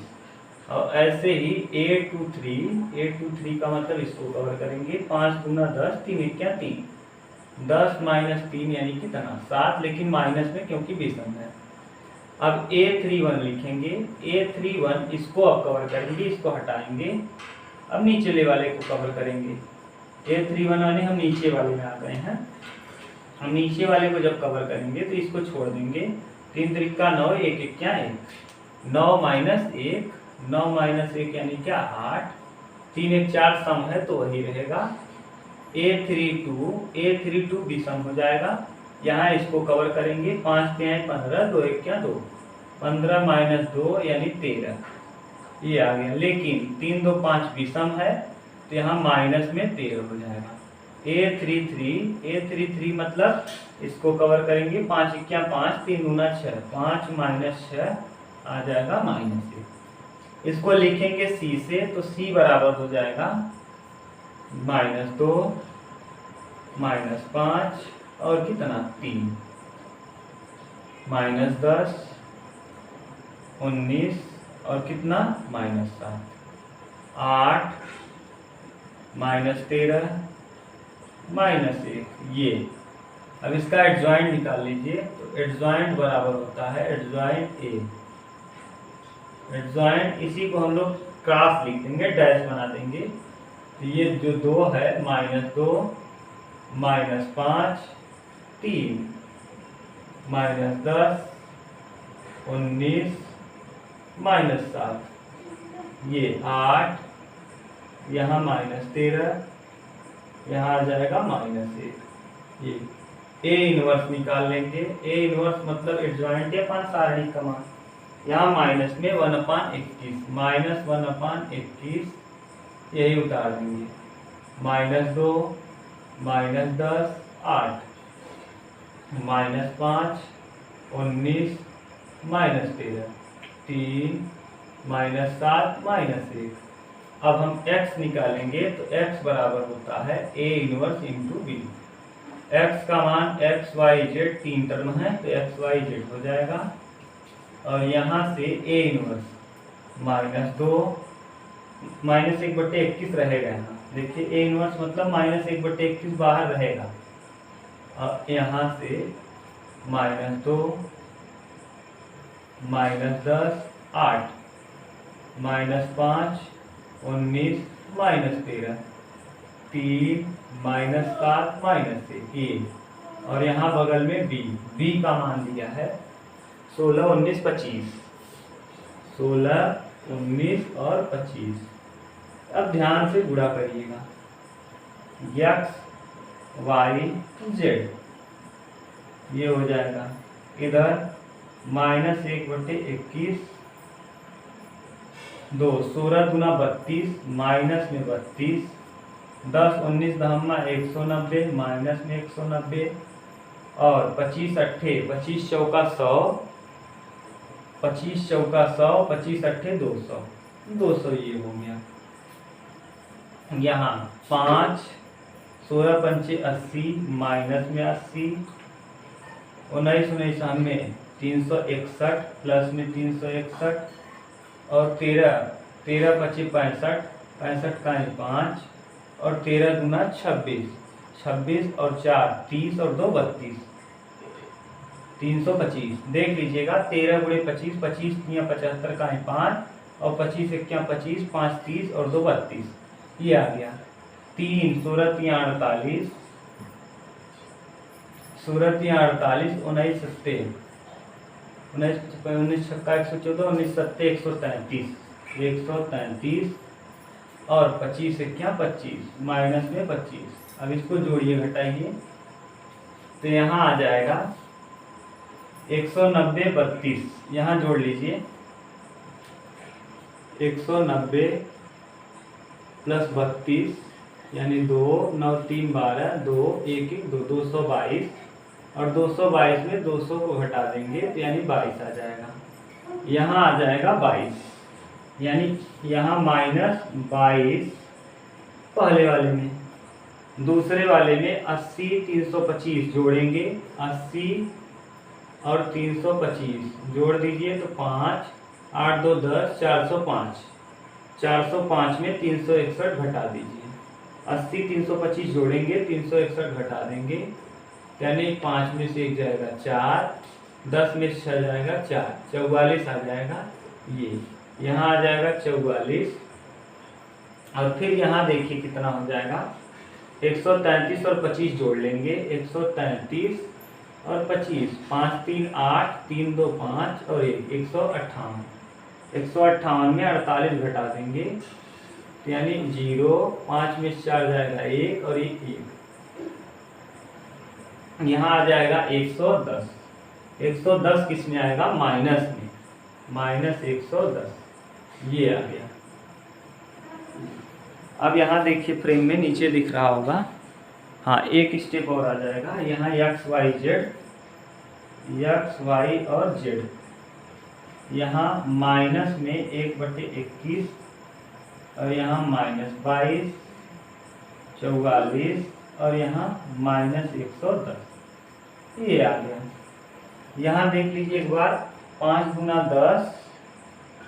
और ऐसे ही A23 का मतलब इसको कवर करेंगे। 5 गुना 10, 3 1 3, 10 - 3 यानी कितना 7, लेकिन माइनस में क्योंकि विषम है। अब A31 लिखेंगे। A31 इसको अब कवर करेंगे, इसको हटाएंगे। अब नीचे वाले को कवर करेंगे। A31 वाले हम नीचे वाले में आ गए हैं। हम नीचे वाले को जब कवर करेंगे तो इसको छोड़ देंगे। 3 3 का 9, 1 1 1, 9 - 1, 9 - 1 यानी क्या 8, 3 1 4 सम है तो वही रहेगा। A32 विषम हो जाएगा। यहाँ इसको कवर करेंगे। 5 तिहाई 15, 2 1 2, 15 - 2 यानी 13, ये आ गया। लेकिन 3 2 5 विषम है तो यहाँ माइनस में 13 हो जाएगा। A33 मतलब इसको कवर करेंगे। 5 1 5, 3 दूना 6, 5 - 6 आ जाएगा -1। इसको लिखेंगे C से, तो C बराबर हो जाएगा -2 -5 और कितना 3, -10, 19 और कितना -7, 8 -13 -1। ये अब इसका एडजॉइंट निकाल लीजिए। तो एडजॉइंट बराबर होता है एडजॉइंट A। एडजॉइंट इसी को हम लोग क्रॉस लिख देंगे, डैश बना देंगे। तो ये जो 2 है -2 -5 3 -10 19 -7, ये 8, यहाँ -13, यहाँ आ जाएगा -1। ये A इनवर्स निकाल लेंगे। A इनवर्स मतलब एडजॉइंट या पांच सारणी का मान। यहाँ माइनस में 1/21, -1/21 यही उतार देंगे। -2 -10 8, -5 19 -13, 3 -7 -1। अब हम x निकालेंगे तो x बराबर होता है A inverse into B। x का मान x y z 3 टर्म है तो x y z हो जाएगा। और यहाँ से A इनवर्स -2 -1/21 रहेगा। यहाँ देखिए A इनवर्स मतलब -1/21 बाहर रहेगा। और यहाँ से -2 -10 8 -5 19 -13, 3 -7 -1। और यहाँ बगल में B का मान दिया है 16 19 25, 16 19 और 25। अब ध्यान से गुणा करिएगा, x y z, ये हो जाएगा। इधर -1/21, 2 16 दूना 32, माइनस में 32, 10 19 दहम्मा 190, माइनस में 190, और 25 अट्ठे 25 चौका 100, 25 चौका 100, 25 अट्ठे 200, 200 ये हो गया। यहाँ 5 16 पंचे 80, माइनस में 80, 19 19 में 361, प्लस में 361, और 13 13 पच्चीस 65, 65 का 5, और 13 दूना 26, 26 और 4 30, और 2 32, 325। देख लीजिएगा, 13 गुणे 25, 25 तियां 75 का 5, और 25 इक्या 25, 5 30, और 2 32, ये आ गया। 3 16 तियां 48, 16 तियां 48, 19 सत्ते 19 छक्का 114, 19 सत्ते 133, 133, और 25 इक्या 25, माइनस में 25। अब इसको जोड़िए, घटाइए, तो यहाँ आ जाएगा 190 32, यहाँ जोड़ लीजिए, 190 प्लस 32 यानी 2 9 3 12, 2 1 1 2, 222, और 222 में 200 को घटा देंगे तो यानी 22 आ जाएगा। यहाँ आ जाएगा 22, यानी यहाँ -22 पहले वाले में। दूसरे वाले में 80 325 जोड़ेंगे, 80 और 325 जोड़ दीजिए तो 5 8 2 10, 405, 405 में 361 घटा दीजिए। 80 325 जोड़ेंगे, 361 घटा देंगे, यानी 5 में से 1 जाएगा 4, 10 में 6 जाएगा 4, 44 आ जाएगा। ये यहाँ आ जाएगा 44, और फिर यहाँ देखिए कितना हो जाएगा, 133 और 25 जोड़ लेंगे, 133 और 25, 5 3 8, 3 2 5, और 1 158, 158 में 48 घटा देंगे, यानी 0, 5 में 4 जाएगा 1, और 1 1, यहाँ आ जाएगा 110। 110 किस में आएगा, माइनस में, -110, ये आ गया। अब यहाँ देखिए फ्रेम में नीचे दिख रहा होगा, हाँ एक स्टेप और आ जाएगा। यहाँ x y और z, यहाँ माइनस में 1/21, और यहाँ -22, 44, और यहाँ -110, ये आ गया। यहाँ देख लीजिए एक बार, 5 गुना 10,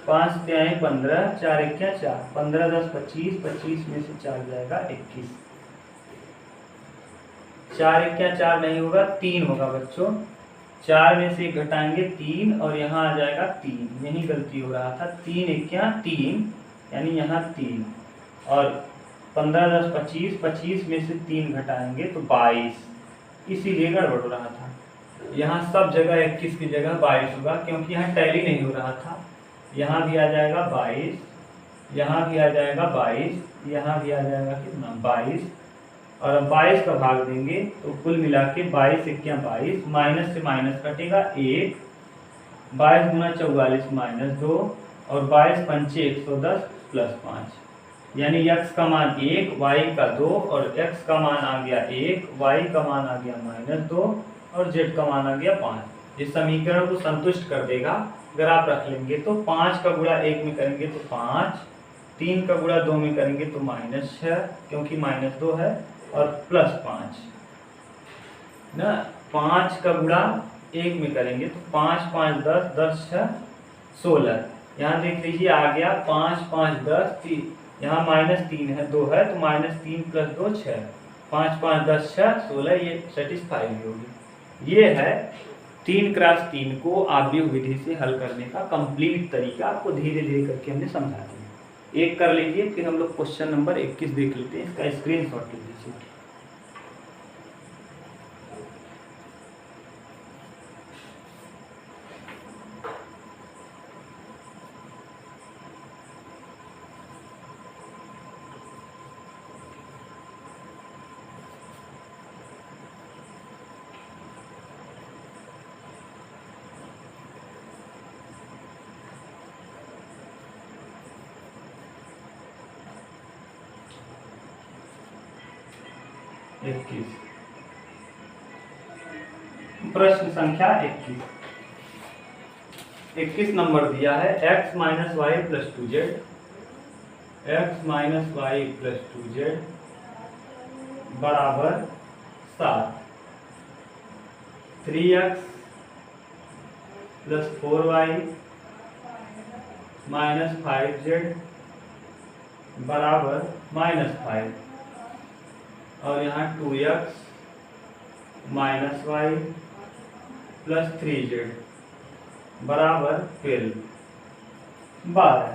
5 तिहाई 15, 4 इक्या 4, 15 10 25, 25 में से 4 जाएगा 21, 4 इक्या 4 नहीं होगा, 3 होगा बच्चों। 4 में से घटाएंगे 3, और यहाँ आ जाएगा 3, यही गलती हो रहा था, 3 इक्या 3, यानी यहाँ 3, और 15 10 25, 25 में से 3 घटाएंगे तो 22, इसीलिए गड़बड़ हो रहा था। यहाँ सब जगह 21 की जगह 22 होगा, क्योंकि यहाँ टैली नहीं हो रहा था। यहाँ भी आ जाएगा 22, यहाँ भी आ जाएगा 22, यहाँ भी आ जाएगा कितना 22, और अब 22 का भाग देंगे तो कुल मिला के 22 इक्या 22, माइनस से माइनस कटेगा 1, 22 गुना 44 -2, और 22 पंचे 110 प्लस 5, यानी x का मान 1, y का 2, और x का मान आ गया 1, y का मान आ गया -2, और z का मान आ गया 5। इस समीकरण को संतुष्ट कर देगा। अगर आप रख लेंगे तो 5 का गुणा 1 में करेंगे तो 5, 3 का गुणा 2 में करेंगे तो -6, क्योंकि -2 है, और +5 ना, 5 का गुणा 1 में करेंगे तो 5 5 10, 10 6 16। यहाँ देख लीजिए आ गया 5 5 10 3, यहाँ -3 है, 2 है, तो -3 + 2 6, 5 5 10 6 16, ये सेटिस्फाई होगी। ये है 3 × 3 को आव्यूह विधि से हल करने का कंप्लीट तरीका। आपको धीरे धीरे करके हमने समझा दिया। एक कर लीजिए, फिर हम लोग क्वेश्चन नंबर 21 देख लेते हैं, इसका स्क्रीनशॉट ले लीजिए। 21। प्रश्न संख्या 21 नंबर दिया है x minus Y plus 2z, x minus Y plus 2z बराबर 7, 3x plus 4y minus 5z बराबर -5, और यहाँ 2x minus Y plus 3z बराबर 12।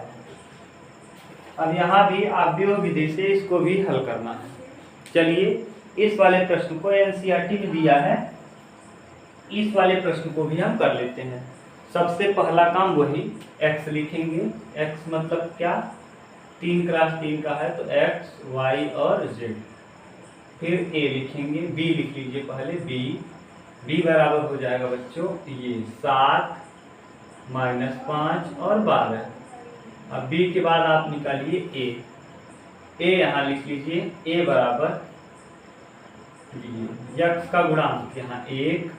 अब यहाँ भी आव्यूह विधि से इसको भी हल करना है। चलिए इस वाले प्रश्न को एनसीईआरटी में दिया है, इस वाले प्रश्न को भी हम कर लेते हैं। सबसे पहला काम वही x लिखेंगे। x मतलब क्या, 3 × 3 का है तो x, y और z। फिर a लिखेंगे, b लिख लीजिए पहले, b बराबर हो जाएगा बच्चों ये 7 -5 और 12। अब b के बाद आप निकालिए a यहाँ लिख लीजिए, a बराबर x का गुणांक यहाँ 1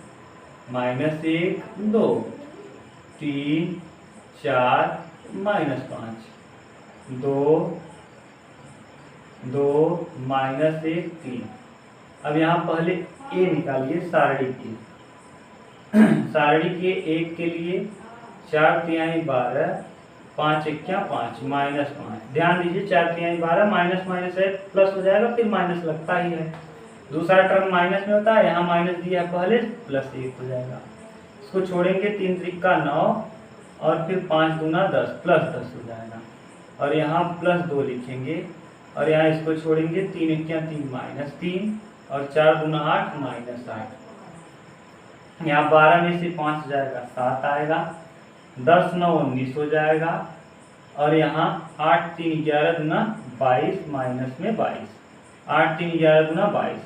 -1 2 3 4 -5 2 2 -1 3। अब यहाँ पहले a निकालिए सारणी की। सारणी के 1 के लिए 4 तिहाई 12 5 1 5 -5। ध्यान दीजिए 4 तिहाई 12 माइनस माइनस है प्लस हो जाएगा, फिर माइनस लगता ही है, दूसरा टर्म माइनस में होता है, यहाँ माइनस दिया पहले प्लस 1 हो जाएगा। इसको छोड़ेंगे 3 त्रिका 9 और फिर 5 दूना 10 प्लस 10 हो जाएगा, और यहाँ प्लस 2 लिखेंगे, और यहाँ इसको छोड़ेंगे 3 1 3 -3 और 4 दूना 8 -8। यहाँ 12 में से 5 जाएगा 7 आएगा, 10 9 19 हो जाएगा, और यहाँ 8 3 11 दूना 22 माइनस में 22, 8 3 11 दूना 22,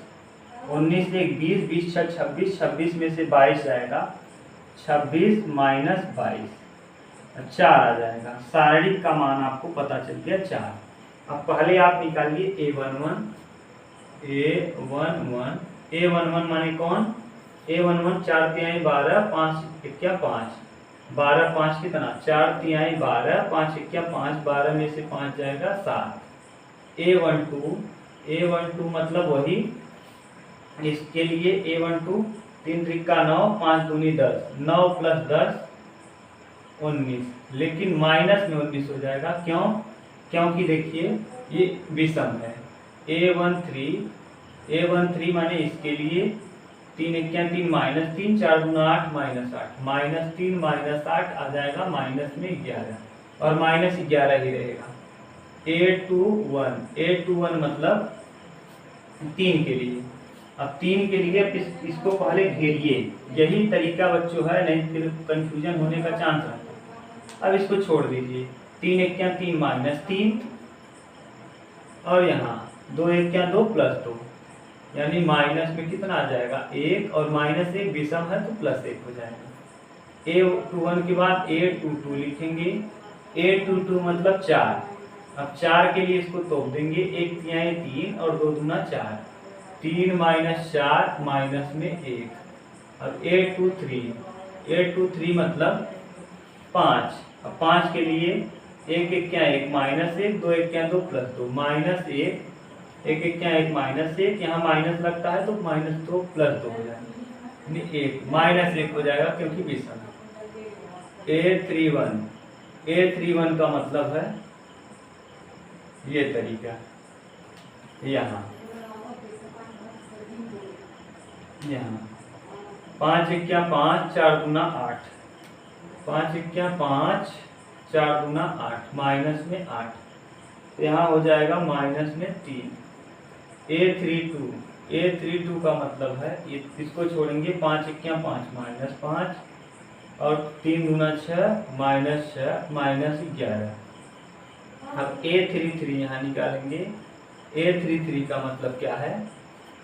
19 से 20 20 6 26, 26 में से 22 जाएगा, 26 -22 4 आ जाएगा। सारणी का मान आपको पता चल गया 4। अब पहले आप निकालिए a11 माने कौन, a11 4 तिहाई 12 5 1 5 12 5 कितना 4 तिहाई 12 5 1 5 12 में से 5 जाएगा 7। a12 मतलब वही, इसके लिए a12 3 त्रिका 9 5 दूनी 10 9 + 10 19, लेकिन माइनस में 19 हो जाएगा। क्यों, क्योंकि देखिए ये विषम है। a13 माने इसके लिए 3 1 3 -3 4 दूना 8 -8 -3 -8 आ जाएगा, माइनस में 11 और -11 ही रहेगा। a21 मतलब 3 के लिए। अब 3 के लिए इसको पहले घेरिए, यही तरीका बच्चों है, नहीं फिर कंफ्यूजन होने का चांस है। अब इसको छोड़ दीजिए, 3 1 3 -3 और यहाँ 2 1 2 + 2, यानी माइनस में कितना आ जाएगा 1, और -1 विषम है तो +1 हो जाएगा। a21 के बाद a22 लिखेंगे, a22 मतलब 4। अब 4 के लिए इसको तोड़ देंगे, 1 तिहाई 3 और 2 दूना 4, 3 -4 माइनस में 1। अब a23 मतलब 5। अब 5 के लिए 1 1 1 -1 2 1 2 + 2 -1 1 1 -1, यहाँ माइनस लगता है तो -2 + 2 हो जाएगा, -1 हो जाएगा क्योंकि विषम। a31 का मतलब है ये तरीका, यहाँ 5 1 5 4 दूना 8 5 1 5 4 दूना 8 माइनस में 8, तो यहाँ हो जाएगा माइनस में 3। a32 का मतलब है इसको छोड़ेंगे, 5 1 5 -5 और 3 दूना 6 -11। अब a33 यहाँ निकालेंगे, a33 का मतलब क्या है,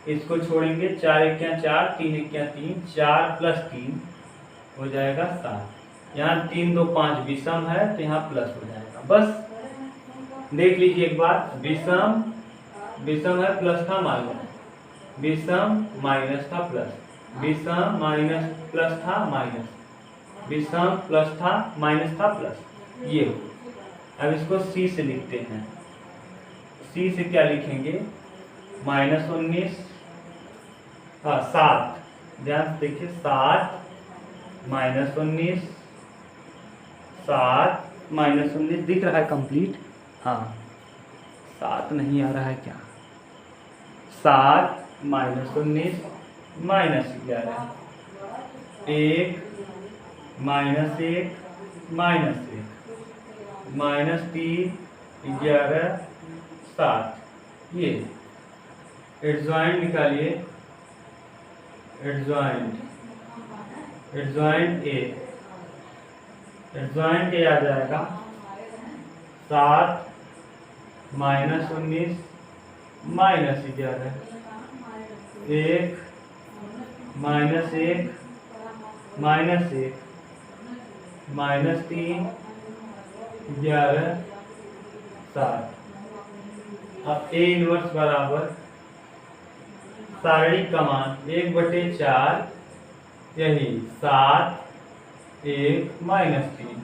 इसको छोड़ेंगे, 4 1 4 3 1 3 4 + 3 हो जाएगा 7। यहाँ 3 2 5 विषम है तो यहाँ प्लस हो जाएगा। बस देख लीजिए एक बार, विषम है प्लस था माइनस, विषम माइनस था प्लस, विषम माइनस प्लस था माइनस, विषम प्लस था माइनस था प्लस, ये। अब इसको सी से लिखते हैं। सी से क्या लिखेंगे? -19, 7, ध्यान से देखिए, 7 -19, 7 -19 दिख रहा है कंप्लीट? हाँ, 7 नहीं आ रहा है क्या? 7 -19 -11, 1 -1 -1 -3 11 7, ये एडजॉइंट निकालिए। एडजॉइंट ए, एडजॉइंट ए आ जाएगा 7 -19 -11, 1 -1 -1 -3 11 7। अब ए इनवर्स बराबर सारणिक का मान 1/4, यही 7 1 -3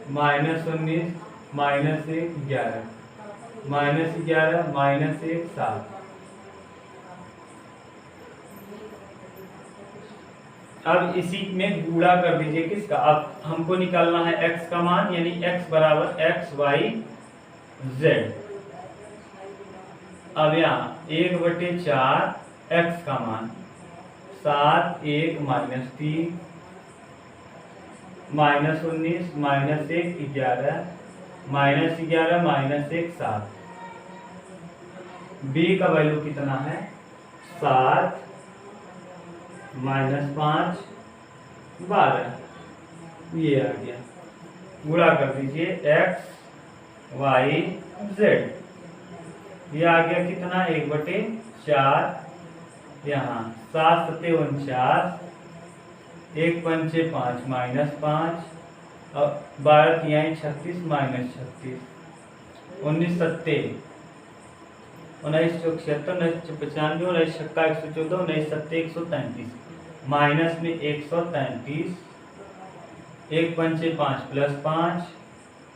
-19 -1 11 -11 -1 7। अब इसी में गुणा कर दीजिए किसका? अब हमको निकालना है x का मान, यानी x बराबर x y z। अब यहाँ 1/4 x का मान 7 1 -3 -19 -1 11 -11 -1 7। b का वैल्यू कितना है? 7 -5 12, ये आ गया। गुणा कर दीजिए x y z, ये आ गया कितना? 1/4, यहाँ 7 7 49, 1 5 5 -5 और 12 3 36 -36, 19 7 19 चौक 76 19 95 19 छक्का 114 19 7 133, माइनस में 133, 1 5 5 प्लस 5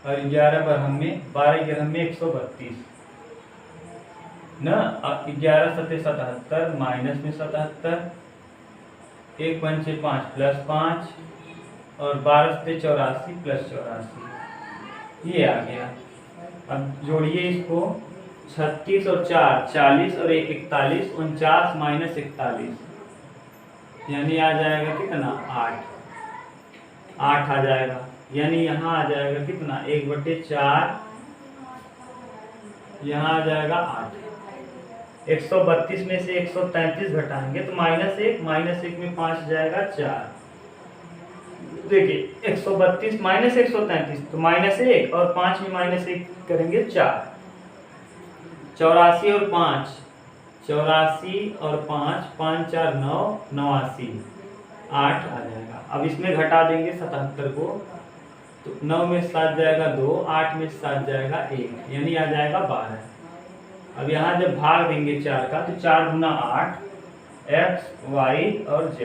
और 11 पर हमें 12 11 में 132 ना। 11 7 77 माइनस में 77, 1 5 5 प्लस 5 और 12 7 84 प्लस 84, ये आ गया। अब जोड़िए इसको, 36 और 4 40 और 1 41, 49 माइनस 41, यानी आ जाएगा कितना? 8 आ जाएगा। यानी यहाँ आ जाएगा कितना? 1/4, यहाँ आ जाएगा 8। 132 में से 133 घटाएंगे तो -1 में 5 जाएगा 4। देखिए 132 माइनस 133 तो -1 और 5 में -1 करेंगे 4। 84 और 5 84 और 5 5 4 9 89, 8 आ जाएगा। अब इसमें घटा देंगे 77 को, तो 9 में 7 जाएगा 2, 8 में 7 जाएगा 1, यानी आ जाएगा 12। अब यहाँ जब भाग देंगे 4 का, तो 4 गुना 8 x y और z,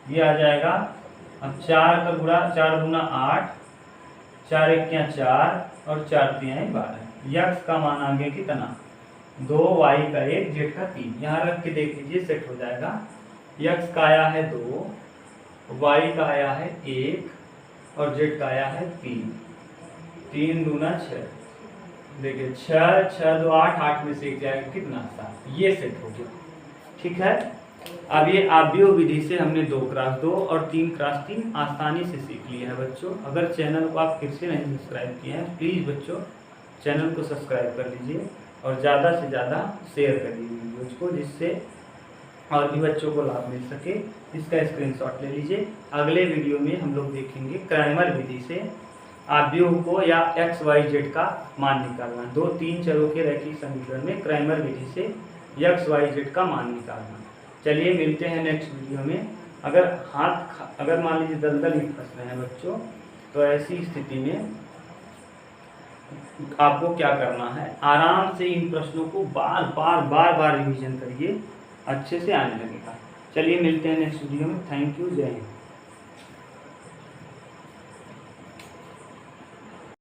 ये आ जाएगा। अब 4 का गुणा 4 गुना 8, 4 1 4 और 4 3 12, x का मान आ गया कितना? 2, y का 1, z का 3। यहाँ रख के देख लीजिए, सेट हो जाएगा। x का आया है 2, y का आया है 1 और z का आया है 3। 3 दूना 6, देखिए 6 6 2 8, 8 में से 1 जाएगा कितना? 7। ये सेट हो गया। ठीक है। अब ये आव्यूह विधि से हमने 2x2 और 3x3 आसानी से सीख लिया है बच्चों। अगर चैनल को आप फिर से नहीं सब्सक्राइब किए हैं, प्लीज़ बच्चों चैनल को सब्सक्राइब कर लीजिए और ज़्यादा से ज़्यादा शेयर कर लीजिए वीडियोज़ को, जिससे और भी बच्चों को लाभ मिल सके। इसका स्क्रीनशॉट ले लीजिए। अगले वीडियो में हम लोग देखेंगे क्राइमर विधि से आव्यूह को या x y z का मान निकालना। 2-3 चरों के रैखिक समीकरण में क्राइमर विधि से x y z का मान निकालना। चलिए मिलते हैं नेक्स्ट वीडियो में। अगर मान लीजिए दलदल में फंस रहे हैं बच्चों, तो ऐसी स्थिति में आपको क्या करना है, आराम से इन प्रश्नों को बार बार रिवीजन करिए, अच्छे से आने लगेगा। चलिए मिलते हैं नेक्स्ट वीडियो में। थैंक यू, जय हिंद।